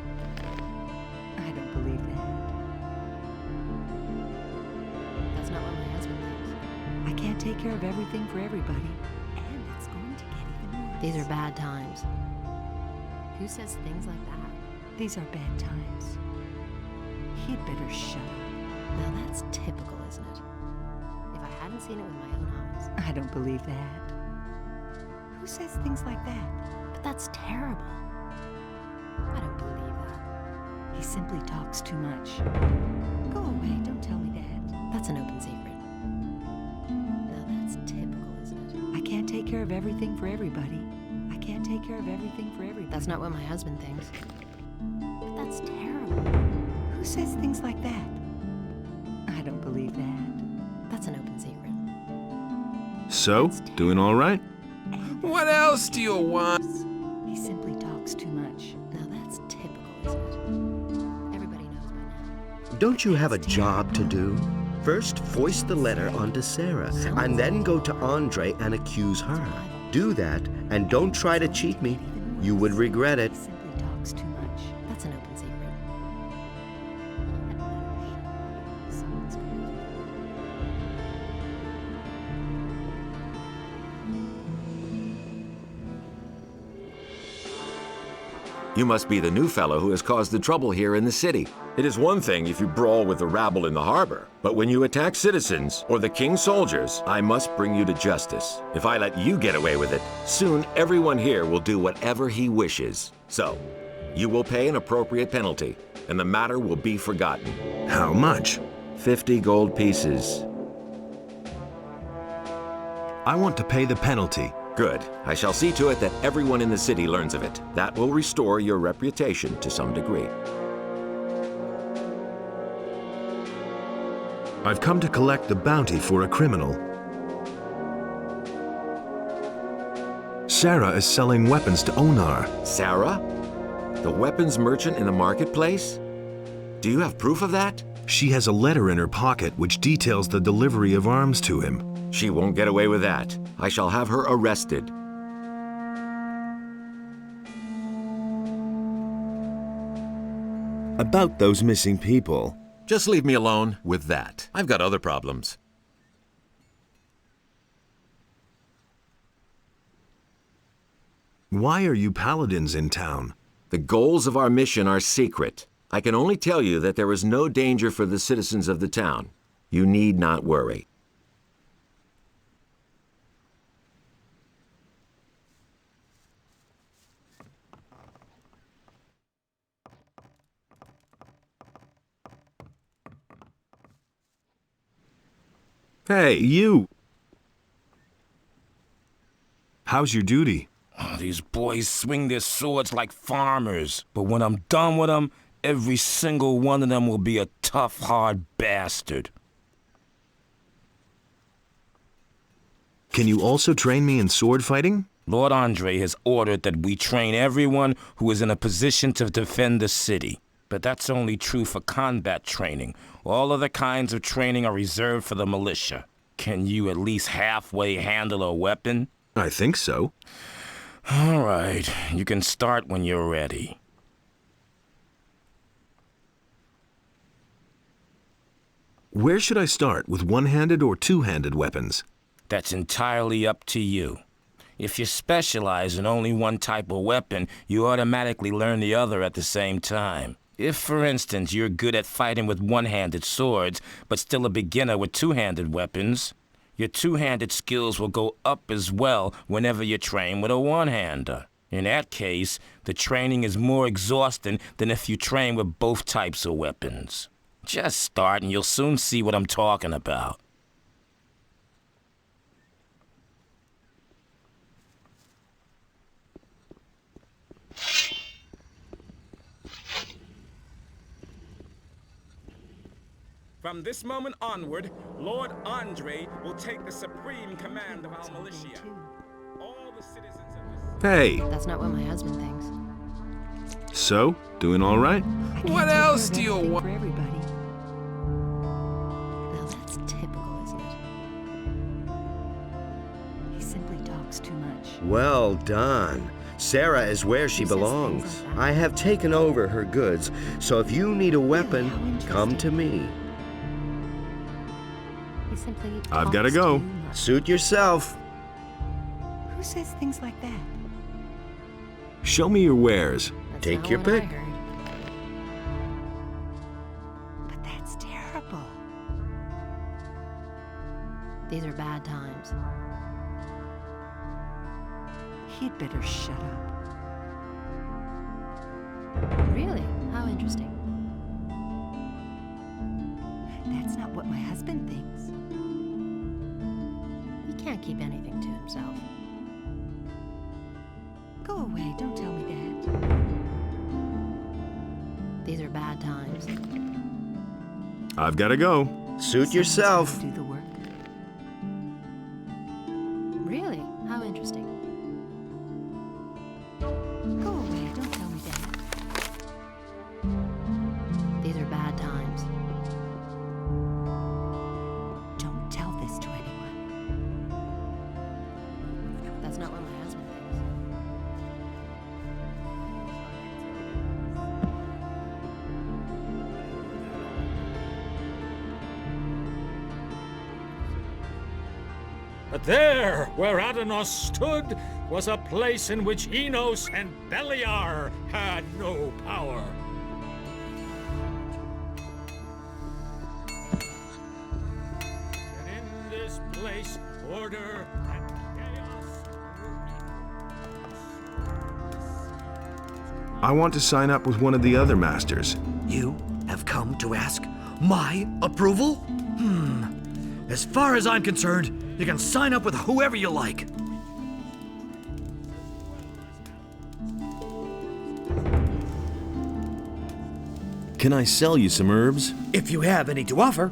take care of everything for everybody. And it's going to get even worse. These are bad times. Who says things like that? These are bad times. He'd better shut up. Now that's typical, isn't it? If I hadn't seen it with my own eyes. I don't believe that. Who says things like that? But that's terrible. I don't believe that. He simply talks too much. Go away, don't tell me that. That's an open secret. Now that's typical, isn't it? I can't take care of everything for everybody. I can't take care of everything for everybody. That's not what my husband thinks. But that's terrible. Who says things like that? I don't believe that. That's an open secret. So, doing all right? What else do you want? He simply talks too much. Now that's typical, isn't it? Everybody knows by now. Don't you have a job to do? First, foist the letter onto Sarah, and then go to Andre and accuse her. Do that, and don't try to cheat me. You would regret it. He simply talks too much. That's an open secret. Someone's going to do You must be the new fellow who has caused the trouble here in the city. It is one thing if you brawl with the rabble in the harbor, but when you attack citizens or the king's soldiers, I must bring you to justice. If I let you get away with it, soon everyone here will do whatever he wishes. So, you will pay an appropriate penalty, and the matter will be forgotten. How much? 50 gold pieces. I want to pay the penalty. Good. I shall see to it that everyone in the city learns of it. That will restore your reputation to some degree. I've come to collect the bounty for a criminal. Sarah is selling weapons to Onar. Sarah? The weapons merchant in the marketplace? Do you have proof of that? She has a letter in her pocket which details the delivery of arms to him. She won't get away with that. I shall have her arrested. About those missing people. Just leave me alone with that. I've got other problems. Why are you paladins in town? The goals of our mission are secret. I can only tell you that there is no danger for the citizens of the town. You need not worry. Hey, you! How's your duty? Oh, these boys swing their swords like farmers, but when I'm done with them, every single one of them will be a tough, hard bastard. Can you also train me in sword fighting? Lord Andre has ordered that we train everyone who is in a position to defend the city. But that's only true for combat training. All other kinds of training are reserved for the militia. Can you at least halfway handle a weapon? I think so. All right, you can start when you're ready. Where should I start, with one-handed or two-handed weapons? That's entirely up to you. If you specialize in only one type of weapon, you automatically learn the other at the same time. If, for instance, you're good at fighting with one-handed swords, but still a beginner with two-handed weapons, your two-handed skills will go up as well whenever you train with a one-hander. In that case, the training is more exhausting than if you train with both types of weapons. Just start and you'll soon see what I'm talking about. From this moment onward, Lord Andre will take the supreme command of our militia. All the citizens of this... Hey! That's not what my husband thinks. So, doing all right? What else do you want? For everybody. Now that's typical, isn't it? He simply talks too much. Well done. Sarah is where she belongs. I have taken over her goods, so if you need a weapon, come to me. He simply I've gotta talks go. too much. Suit yourself. Who says things like that? Show me your wares. That's Take not your what I pick. heard. But that's terrible. These are bad times. He'd better shut up. Really? How interesting. That's not what my husband thinks. He can't keep anything to himself. Go away, don't tell me that. These are bad times. I've gotta go. Suit Someone's yourself. gotta do the work. Really? How interesting. Go away, don't tell me that. These are bad times. Don't tell this to anyone. That's not what my husband thinks. But there, where Adanos stood, was a place in which Enos and Beliar had no power. And in this place, order and chaos I want to sign up with one of the other masters. You have come to ask my approval? As far as I'm concerned, you can sign up with whoever you like. Can I sell you some herbs? If you have any to offer.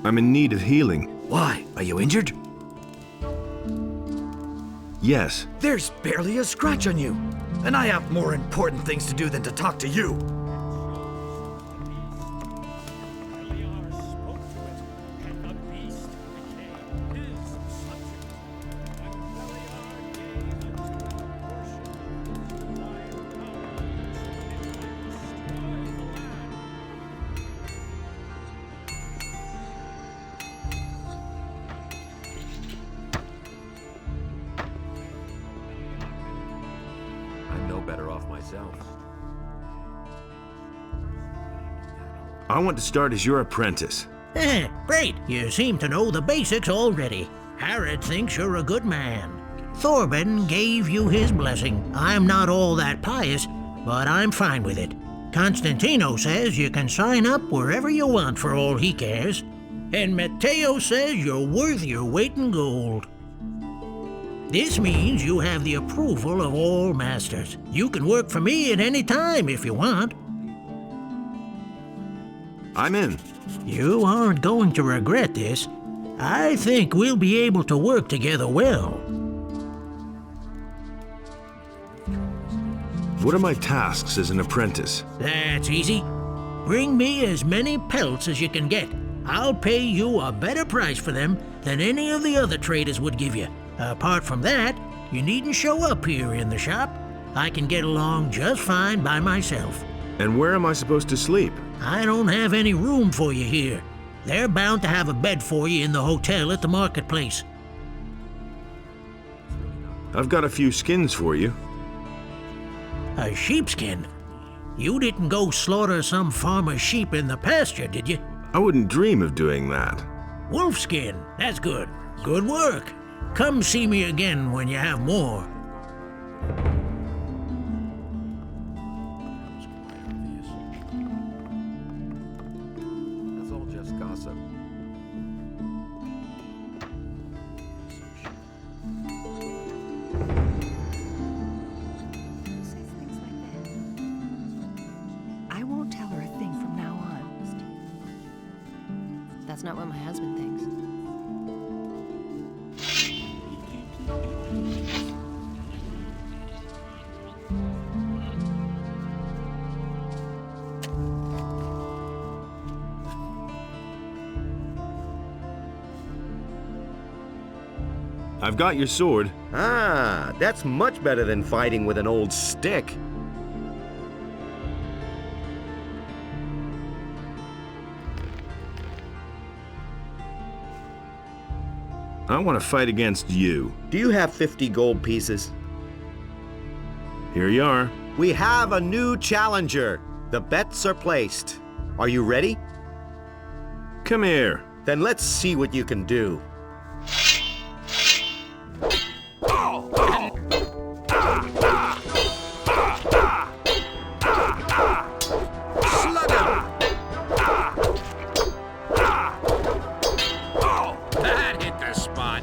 I'm in need of healing. Why? Are you injured? Yes. There's barely a scratch on you. And I have more important things to do than to talk to you. Beliar spoke to it, and the beast became his subject. And Beliar gave unto it worship, divine power, so that it might destroy the land. I'm no better off myself. I want to start as your apprentice. Great. You seem to know the basics already. Harrod thinks you're a good man. Thorben gave you his blessing. I'm not all that pious, but I'm fine with it. Constantino says you can sign up wherever you want for all he cares. And Matteo says you're worth your weight in gold. This means you have the approval of all masters. You can work for me at any time if you want. I'm in. You aren't going to regret this. I think we'll be able to work together well. What are my tasks as an apprentice? That's easy. Bring me as many pelts as you can get. I'll pay you a better price for them than any of the other traders would give you. Apart from that, you needn't show up here in the shop. I can get along just fine by myself. And where am I supposed to sleep? I don't have any room for you here. They're bound to have a bed for you in the hotel at the marketplace. I've got a few skins for you. A sheepskin? You didn't go slaughter some farmer's sheep in the pasture, did you? I wouldn't dream of doing that. Wolfskin. That's good. Good work. Come see me again when you have more. That's all just gossip. Who says things like that? I won't tell her a thing from now on. That's not what my husband thinks. I've got your sword. Ah, that's much better than fighting with an old stick. I want to fight against you. Do you have 50 gold pieces? Here you are. We have a new challenger. The bets are placed. Are you ready? Come here. Then let's see what you can do. That hit the spot.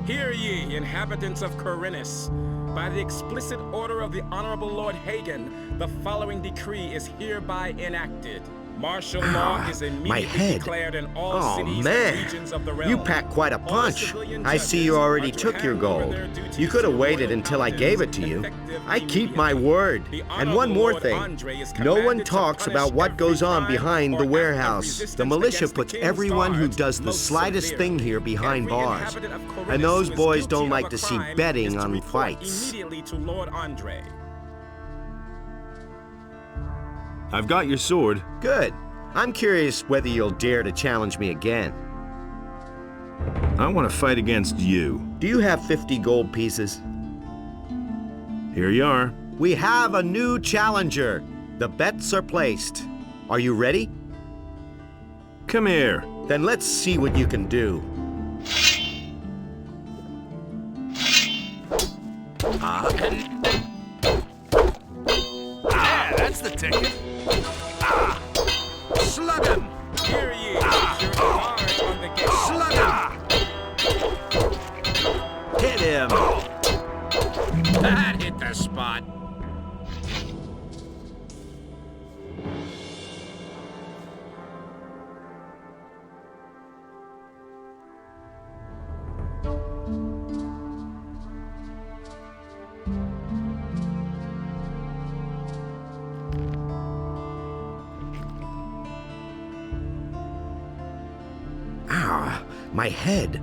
Hear ye, inhabitants of Corinus. By the explicit order of the Honorable Lord Hagen, the following decree is hereby enacted. Martial law is My immediately head. declared in all Oh, cities man. and regions of the realm. You packed quite a All punch. civilian I see you judges already are to took your hand over gold. their duties You could have to waited royal until I gave it to you. effective I keep my immediately. word. The And one Honorable more Lord thing. Andre is No one commanded to talks punish about what every goes on crime behind or the act of warehouse. The resistance militia against the puts king's everyone who guards does the most slightest severely. thing here behind Every bars. inhabitant of Corinus And those who is boys guilty don't of like a to see crime betting is to on report fights. immediately to Lord Andre. I've got your sword. Good. I'm curious whether you'll dare to challenge me again. I want to fight against you. Do you have 50 gold pieces? Here you are. We have a new challenger. The bets are placed. Are you ready? Come here. Then let's see what you can do. Yeah, that's the ticket. Slug him! Hear ye, your guard on the gate. Slug him! Hit him. That hit the spot. My head.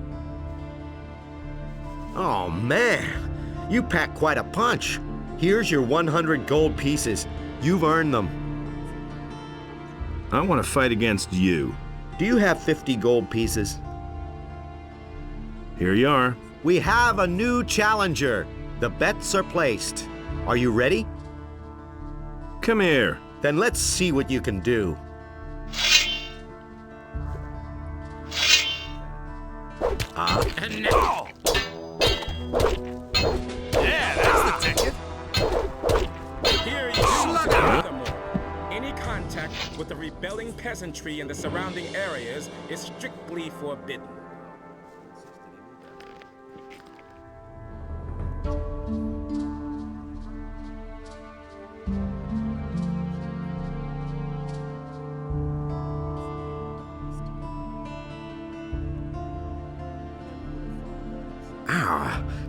Oh, man. You packed quite a punch. Here's your 100 gold pieces. You've earned them. I want to fight against you. Do you have 50 gold pieces? Here you are. We have a new challenger. The bets are placed. Are you ready? Come here. Then let's see what you can do. And now. Yeah, that's the ticket. Hear ye, Slug him! furthermore, any contact with the rebelling peasantry in the surrounding areas is strictly forbidden.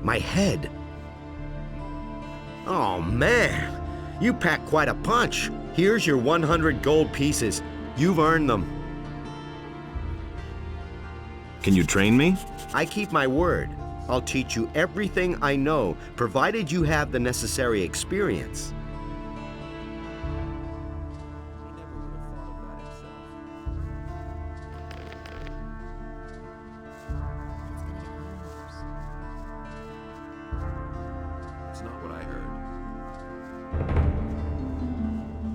My head. Oh, man. You packed quite a punch. Here's your 100 gold pieces. You've earned them. Can you train me? I keep my word. I'll teach you everything I know, provided you have the necessary experience. It's not what I heard.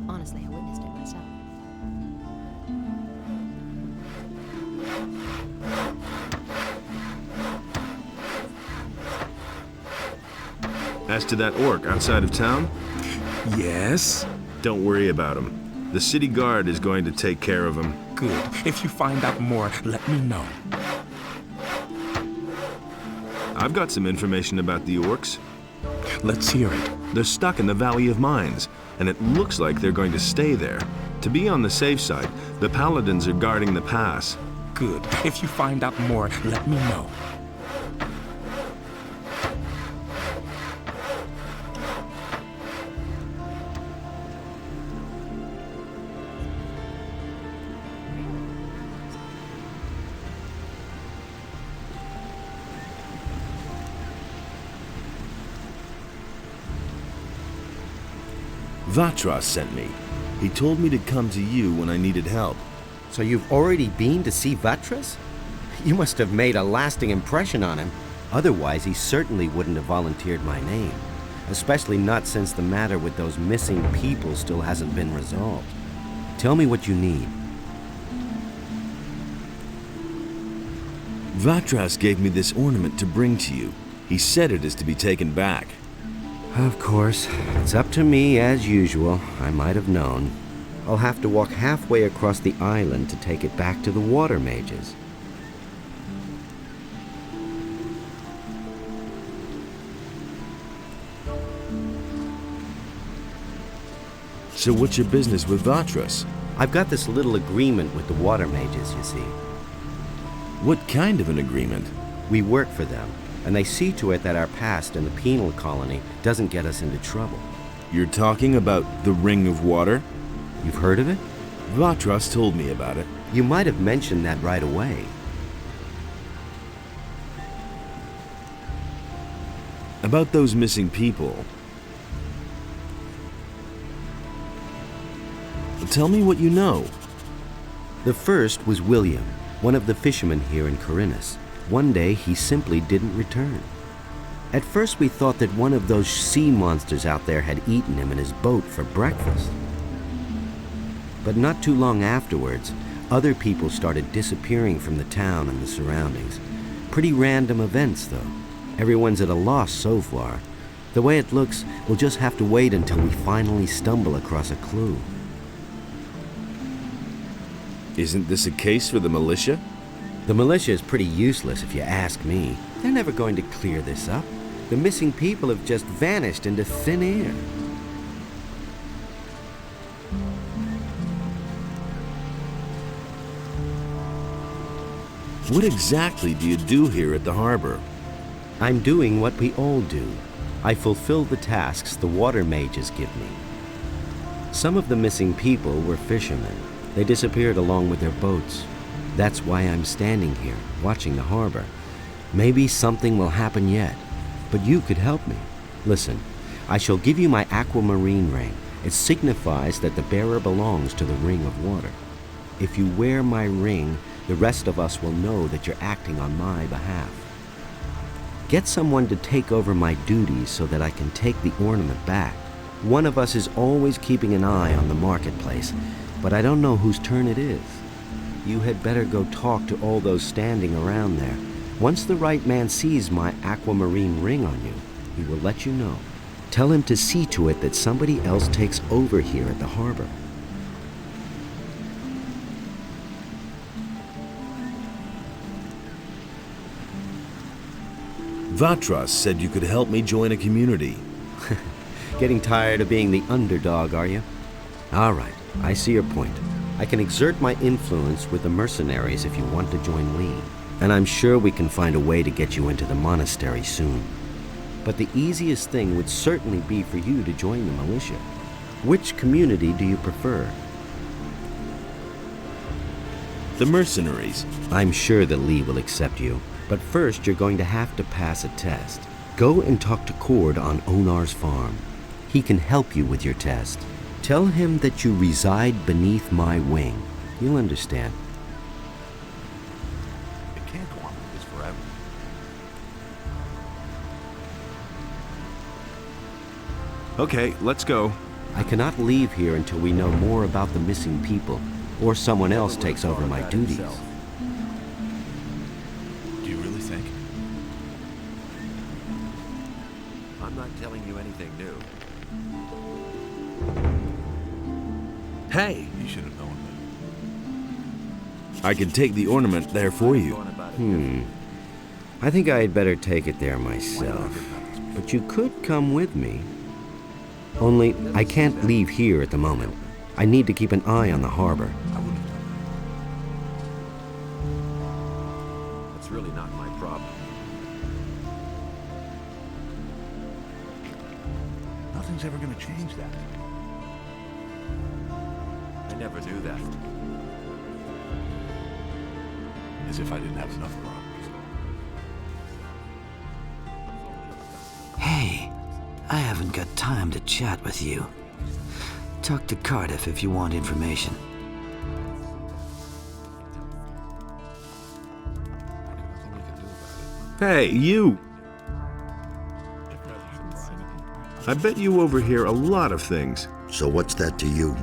Honestly, I witnessed it myself. As to that orc outside of town, Yes? don't worry about him. The city guard is going to take care of him. Good. If you find out more, let me know. I've got some information about the orcs. Let's hear it. They're stuck in the Valley of Mines, and it looks like they're going to stay there. To be on the safe side, the paladins are guarding the pass. Good. If you find out more, let me know. Vatras sent me. He told me to come to you when I needed help. So you've already been to see Vatras? You must have made a lasting impression on him. Otherwise, he certainly wouldn't have volunteered my name. Especially not since the matter with those missing people still hasn't been resolved. Tell me what you need. Vatras gave me this ornament to bring to you. He said it is to be taken back. Of course. It's up to me as usual. I might have known. I'll have to walk halfway across the island to take it back to the water mages. So what's your business with Vatras? I've got this little agreement with the water mages, you see. What kind of an agreement? We work for them, and they see to it that our past in the penal colony doesn't get us into trouble. You're talking about the Ring of Water? You've heard of it? Vatras told me about it. You might have mentioned that right away. About those missing people. Tell me what you know. The first was William, one of the fishermen here in Corinus. One day, he simply didn't return. At first, we thought that one of those sea monsters out there had eaten him in his boat for breakfast. But not too long afterwards, other people started disappearing from the town and the surroundings. Pretty random events, though. Everyone's at a loss so far. The way it looks, we'll just have to wait until we finally stumble across a clue. Isn't this a case for the militia? The militia is pretty useless if you ask me. They're never going to clear this up. The missing people have just vanished into thin air. What exactly do you do here at the harbor? I'm doing what we all do. I fulfill the tasks the water mages give me. Some of the missing people were fishermen. They disappeared along with their boats. That's why I'm standing here, watching the harbor. Maybe something will happen yet, but you could help me. Listen, I shall give you my aquamarine ring. It signifies that the bearer belongs to the Ring of Water. If you wear my ring, the rest of us will know that you're acting on my behalf. Get someone to take over my duties so that I can take the ornament back. One of us is always keeping an eye on the marketplace, but I don't know whose turn it is. You had better go talk to all those standing around there. Once the right man sees my aquamarine ring on you, he will let you know. Tell him to see to it that somebody else takes over here at the harbor. Vatras said you could help me join a community. Getting tired of being the underdog, are you? All right, I see your point. I can exert my influence with the mercenaries if you want to join Lee. And I'm sure we can find a way to get you into the monastery soon. But the easiest thing would certainly be for you to join the militia. Which community do you prefer? The mercenaries. I'm sure that Lee will accept you. But first, you're going to have to pass a test. Go and talk to Cord on Onar's farm. He can help you with your test. Tell him that you reside beneath my wing. He'll understand. It can't go on like this forever. Okay, let's go. I cannot leave here until we know more about the missing people, or someone else takes over my duties. Do you really think? I'm not telling you anything new. Hey! You should have known I can take the ornament there for you. I think I'd better take it there myself. But you could come with me. Only, I can't leave here at the moment. I need to keep an eye on the harbor. That's really not my problem. Nothing's ever gonna change that. I never knew that. As if I didn't have enough problems. Hey, I haven't got time to chat with you. Talk to Cardiff if you want information. Hey, you! I bet you overhear a lot of things. So what's that to you?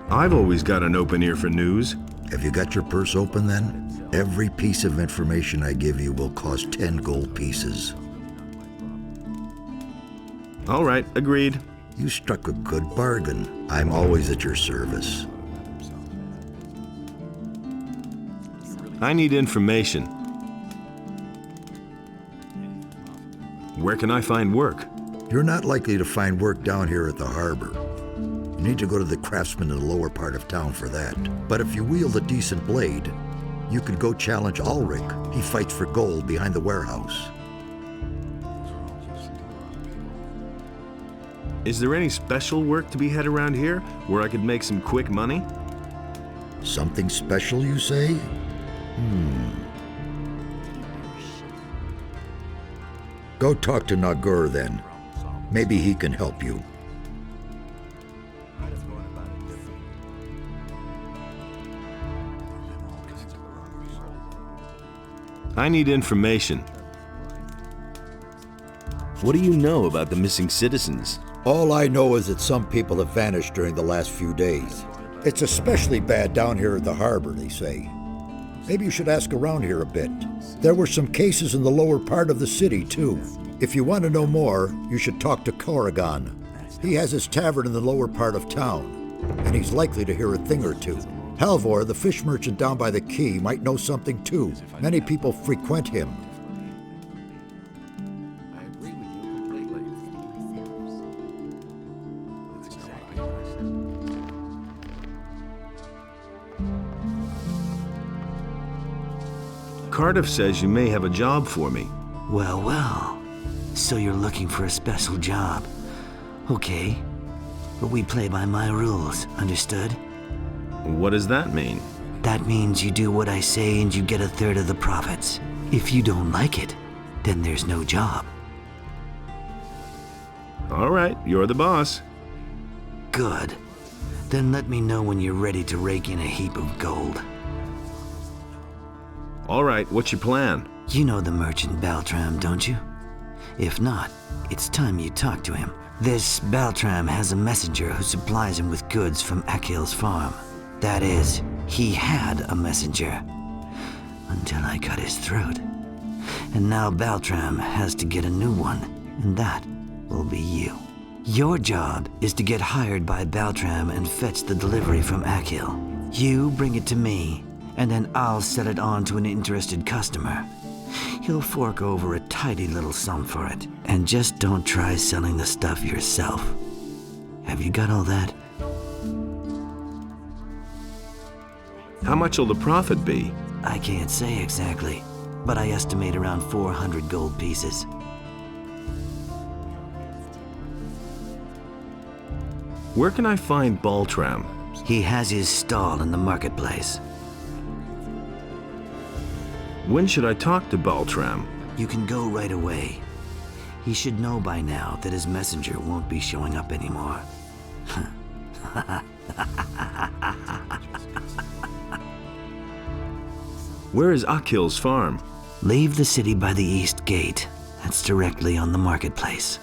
I've always got an open ear for news. Have you got your purse open then? Every piece of information I give you will cost 10 gold pieces. All right, agreed. You struck a good bargain. I'm always at your service. I need information. Where can I find work? You're not likely to find work down here at the harbor. You need to go to the craftsman in the lower part of town for that. But if you wield a decent blade, you could go challenge Ulrich. He fights for gold behind the warehouse. Is there any special work to be had around here where I could make some quick money? Something special, you say? Go talk to Nagur then. Maybe he can help you. I need information. What do you know about the missing citizens? All I know is that some people have vanished during the last few days. It's especially bad down here at the harbor, they say. Maybe you should ask around here a bit. There were some cases in the lower part of the city, too. If you want to know more, you should talk to Corrigan. He has his tavern in the lower part of town, and he's likely to hear a thing or two. Halvor, the fish merchant down by the quay, might know something too. Many people frequent him. Cardiff says you may have a job for me. Well, well. So you're looking for a special job. Okay. But we play by my rules, understood? What does that mean? That means you do what I say and you get a third of the profits. If you don't like it, then there's no job. All right, you're the boss. Good. Then let me know when you're ready to rake in a heap of gold. All right, what's your plan? You know the merchant Baltram, don't you? If not, it's time you talk to him. This Baltram has a messenger who supplies him with goods from Akhil's farm. That is, he had a messenger. Until I cut his throat. And now Baltram has to get a new one, and that will be you. Your job is to get hired by Baltram and fetch the delivery from Akhil. You bring it to me, and then I'll sell it on to an interested customer. He'll fork over a tidy little sum for it. And just don't try selling the stuff yourself. Have you got all that? How much will the profit be? I can't say exactly, but I estimate around 400 gold pieces. Where can I find Baltram? He has his stall in the marketplace. When should I talk to Baltram? You can go right away. He should know by now that his messenger won't be showing up anymore. Where is Akhil's farm? Leave the city by the east gate. That's directly on the marketplace.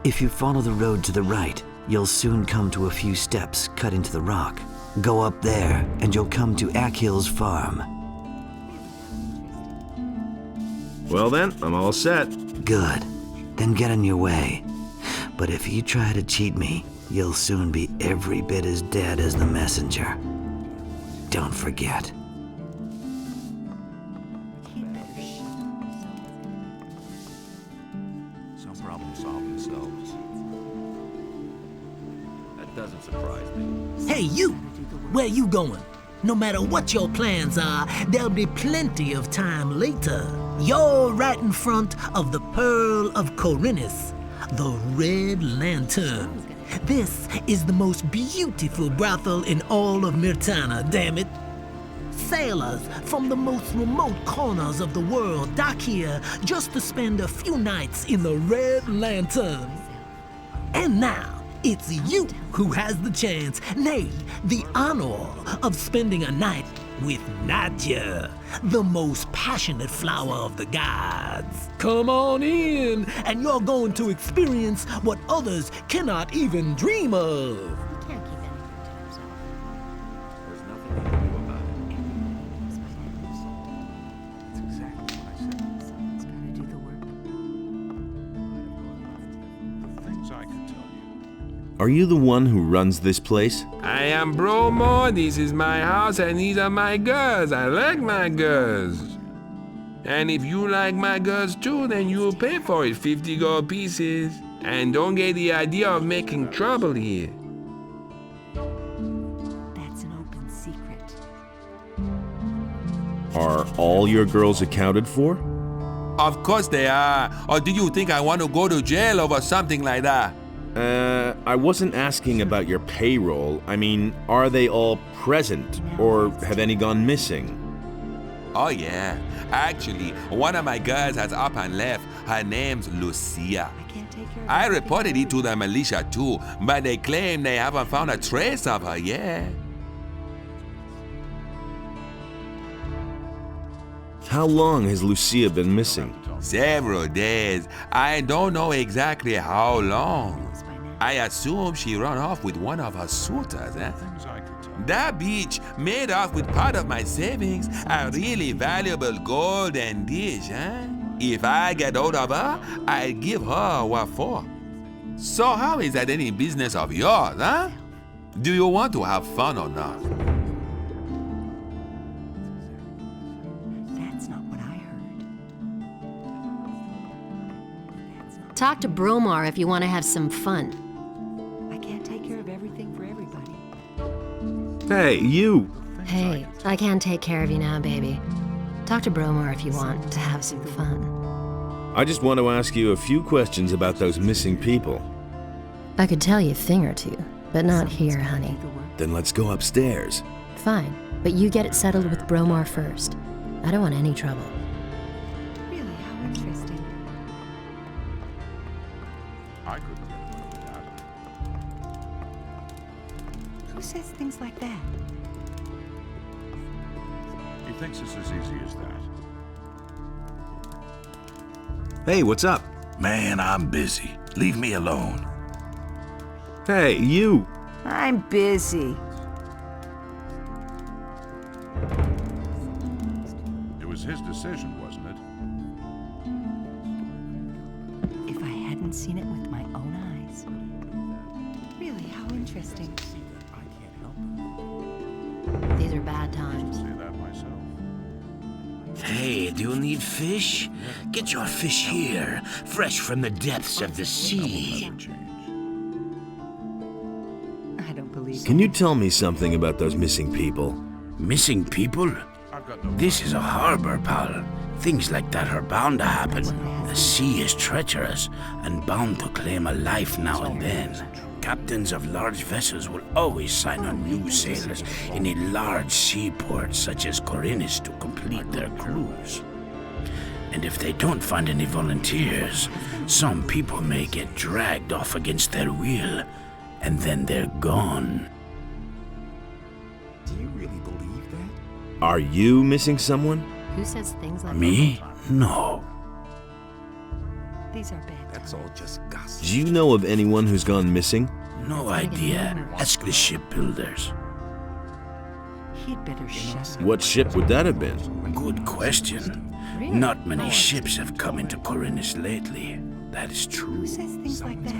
If you follow the road to the right, you'll soon come to a few steps cut into the rock. Go up there, and you'll come to Akhil's farm. Well then, I'm all set. Good. Then get on your way. But if you try to cheat me, you'll soon be every bit as dead as the messenger. Don't forget. Some problems solve themselves. That doesn't surprise me. Hey, you! Where you going? No matter what your plans are, there'll be plenty of time later. You're right in front of the Pearl of Corinus, the Red Lantern. This is the most beautiful brothel in all of Myrtana, damn it. Sailors from the most remote corners of the world dock here just to spend a few nights in the Red Lantern. And now, It's you who has the chance, nay, the honor of spending a night with Nadja, the most passionate flower of the gods. Come on in, and you're going to experience what others cannot even dream of. Are you the one who runs this place? I am Bromo, this is my house, and these are my girls. I like my girls. And if you like my girls too, then you'll pay for it, 50 gold pieces. And don't get the idea of making trouble here. That's an open secret. Are all your girls accounted for? Of course they are. Or do you think I want to go to jail over something like that? I wasn't asking about your payroll. I mean, are they all present, or have any gone missing? Oh yeah. Actually, one of my girls has up and left. Her name's Lucia. I reported it to the militia too, but they claim they haven't found a trace of her yet. How long has Lucia been missing? Several days. I don't know exactly how long. I assume she ran off with one of her suitors, eh? That bitch made off with part of my savings, a really valuable golden dish, eh? If I get hold of her, I'll give her what for. So how is that any business of yours, huh? Do you want to have fun or not? Talk to Bromar if you want to have some fun. I can't take care of everything for everybody. Hey, you! Hey, I can't take care of you now, baby. Talk to Bromar if you want to have some fun. I just want to ask you a few questions about those missing people. I could tell you a thing or two, but not here, honey. Then let's go upstairs. Fine, but you get it settled with Bromar first. I don't want any trouble. Really, how interesting. I couldn't get away with that. Who says things like that? He thinks it's as easy as that. Hey, what's up? Man, I'm busy. Leave me alone. Hey, you! I'm busy. It was his decision, wasn't it? If I hadn't seen it with my own eyes. Really, how interesting. These are bad times. Say that myself. Hey, do you need fish? Get your fish here, fresh from the depths of the sea. I don't believe Can you tell me something about those missing people? Missing people? This is a harbor, pal. Things like that are bound to happen. The sea is treacherous and bound to claim a life now and then. Captains of large vessels will always sign on new sailors in a large seaport such as Corinus to complete their crews. And if they don't find any volunteers, some people may get dragged off against their will, and then they're gone. Do you really believe that? Are you missing someone? Who says things like Me? No. These are bad. That's all just gossip. Do you know of anyone who's gone missing? No idea. Ask the shipbuilders. He'd better shut up. What ship would that have been? Good question. Not many ships have come into Corinus lately. That is true. Who says things like that?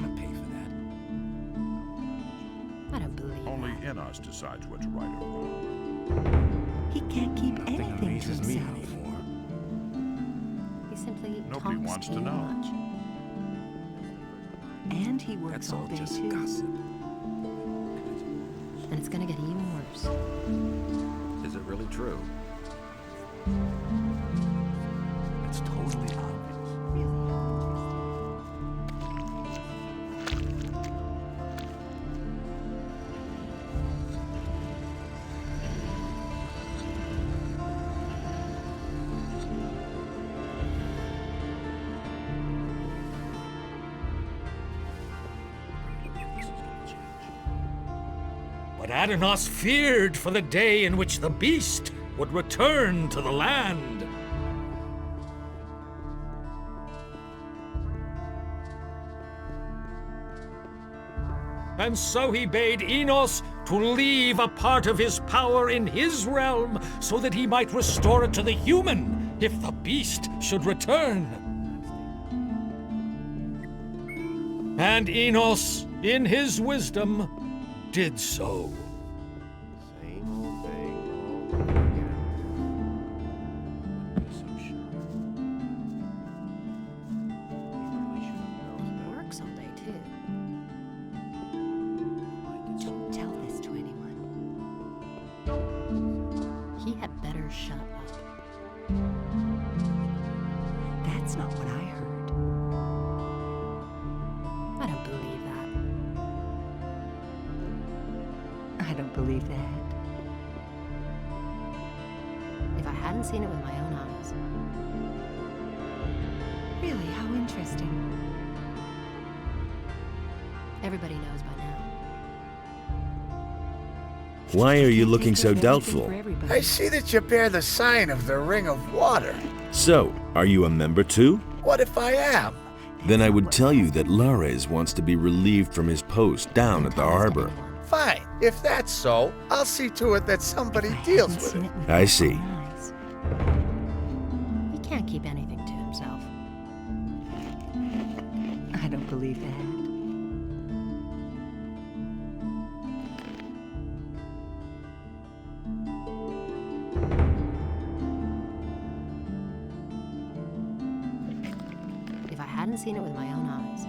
I don't believe Only in us decides what's right or wrong. He can't keep anything to amazes me himself. anymore. He simply Nobody talks wants to too know. much. And he works That's all all day just too. gossip. And it's gonna get even worse. Is it really true? It's totally obvious. that Adanos feared for the day in which the beast would return to the land. And so he bade Enos to leave a part of his power in his realm so that he might restore it to the human if the beast should return. And Enos, in his wisdom, did so. Same old thing all over again. So sure. He works all day, too. Don't tell this to anyone. He had better shut up. That's not what I heard. I don't believe that. I don't believe that. If I hadn't seen it with my own eyes. Really, how interesting. Everybody knows by now. Why are you looking so doubtful? I see that you bear the sign of the Ring of Water. So, are you a member too? What if I am? Then I would tell you that Lares wants to be relieved from his post down at the harbor. Fine. If that's so, I'll see to it that somebody deals with it. I see. He can't keep anything to himself. I don't believe that. If I hadn't seen it with my own eyes.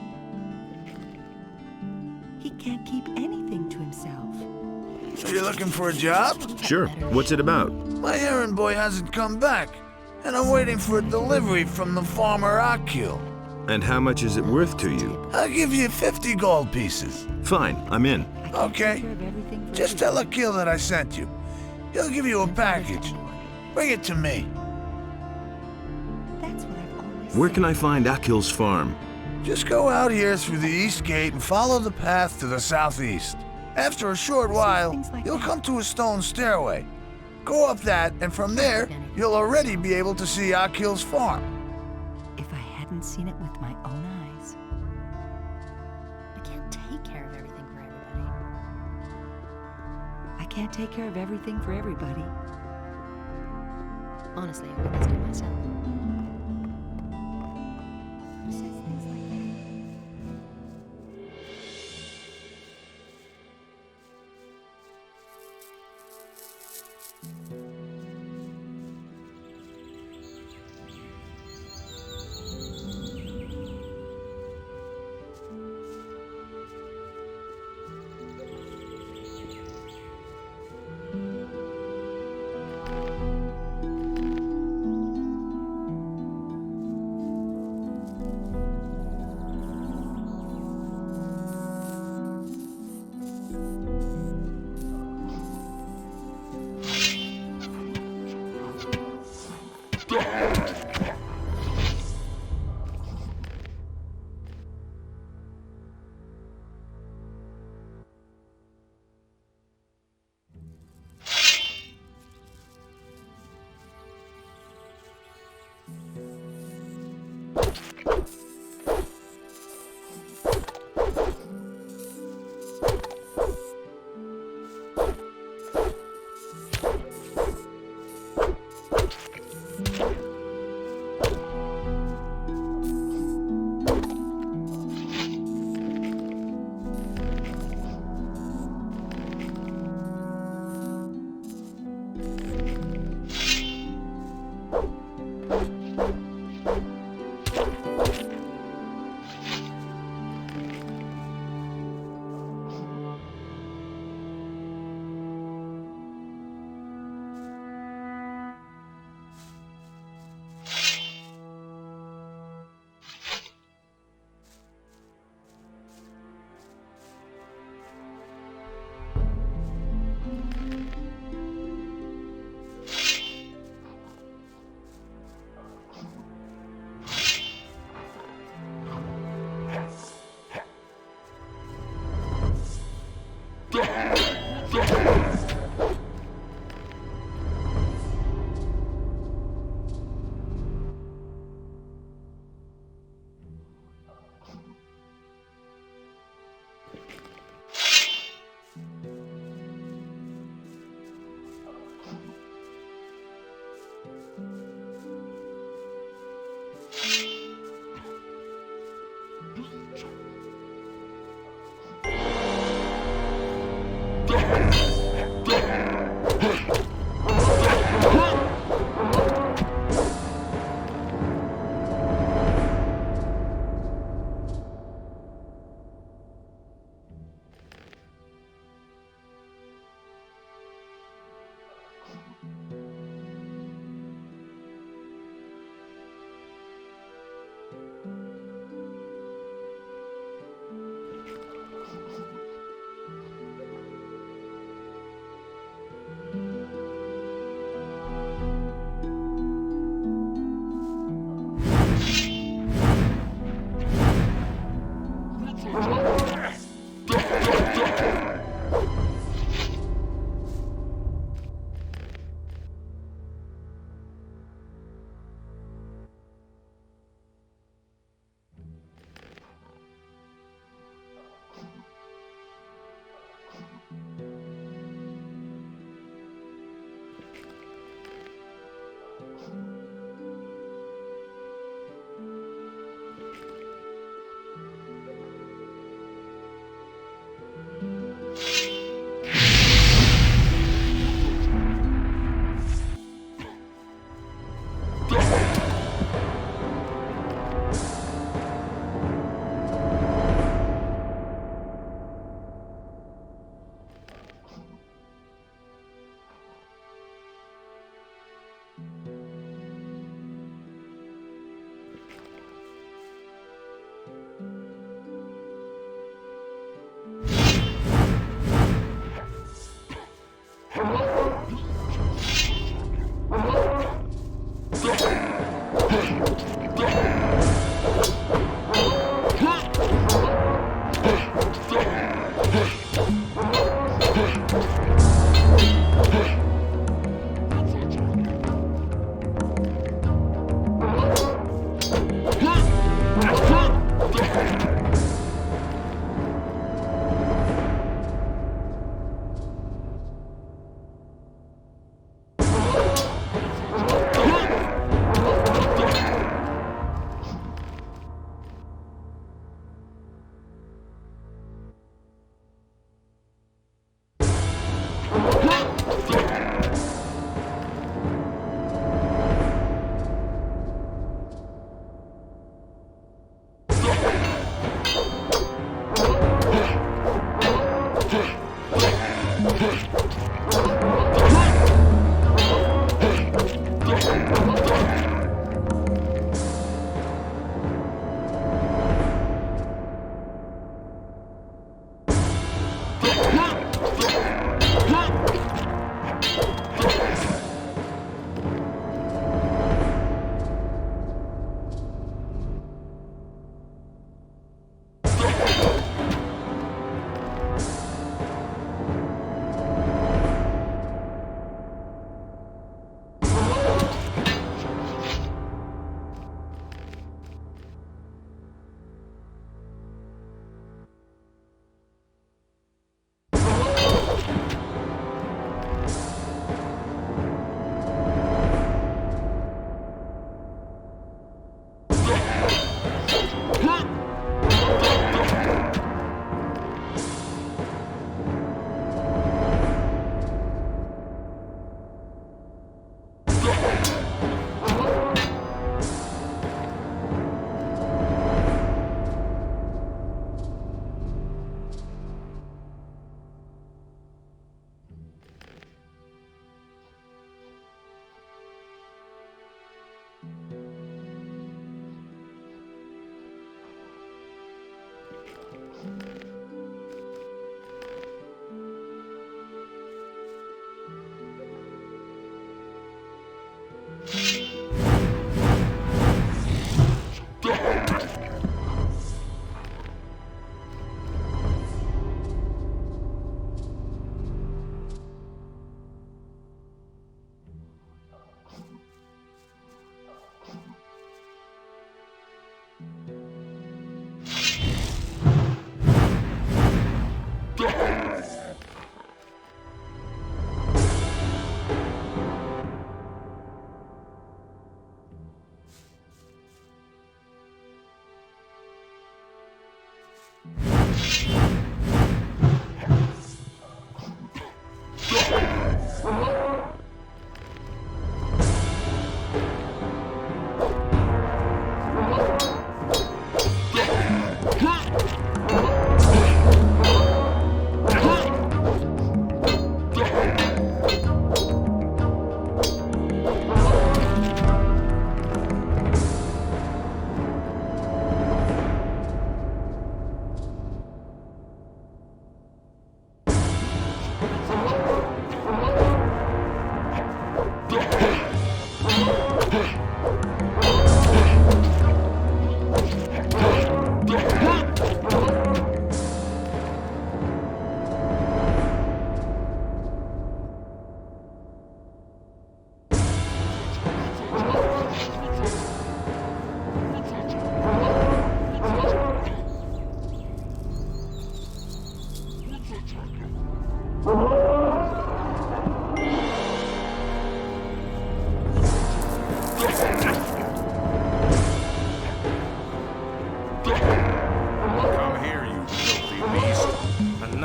He can't keep anything to himself. So you're looking for a job? Sure. What's it about? My errand boy hasn't come back, and I'm waiting for a delivery from the farmer Akil. And how much is it worth to you? I'll give you 50 gold pieces. Fine, I'm in. Okay. Just tell Akil that I sent you. He'll give you a package. Bring it to me. That's what I've always Where can I find Akil's farm? Just go out here through the east gate and follow the path to the southeast. After a short while, you'll come to a stone stairway. Go up that, and from there, you'll already be able to see Akil's farm. If I hadn't seen it with my own eyes. I can't take care of everything for everybody. I can't take care of everything for everybody. Honestly, I witnessed it myself. Who says things like that?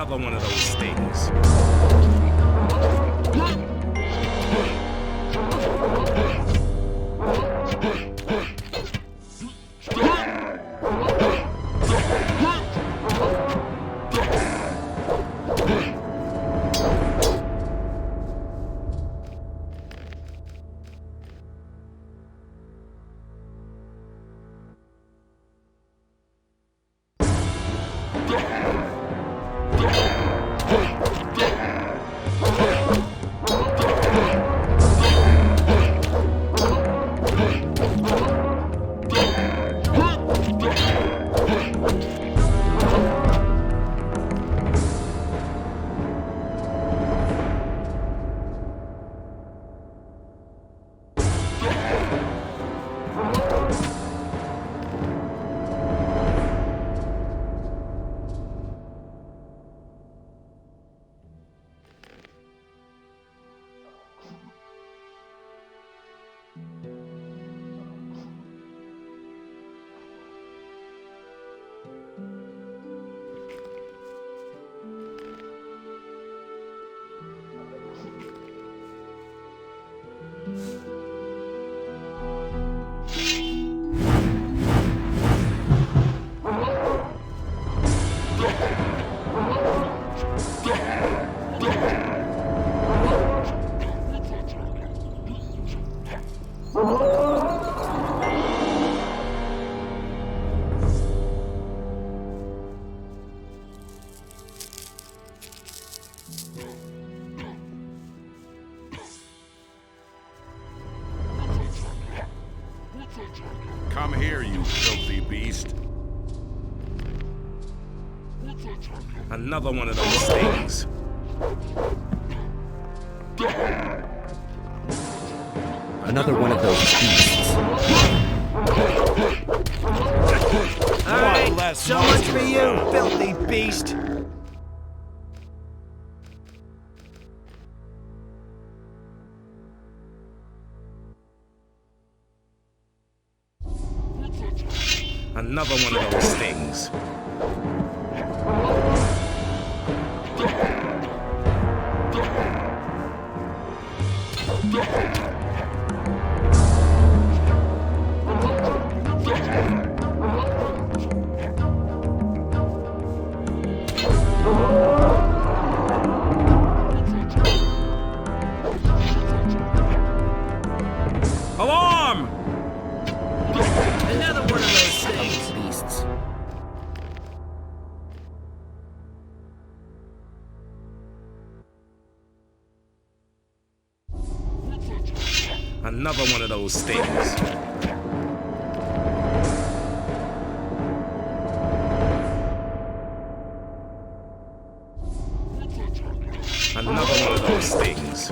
Another one of those things. Come here, you filthy beast. Another one of those things. Another one of those beasts. All right, so much for you, filthy beast. Another one of those things. Alarm! Another one of those things. Beasts. Another one of those things. Another one of those things.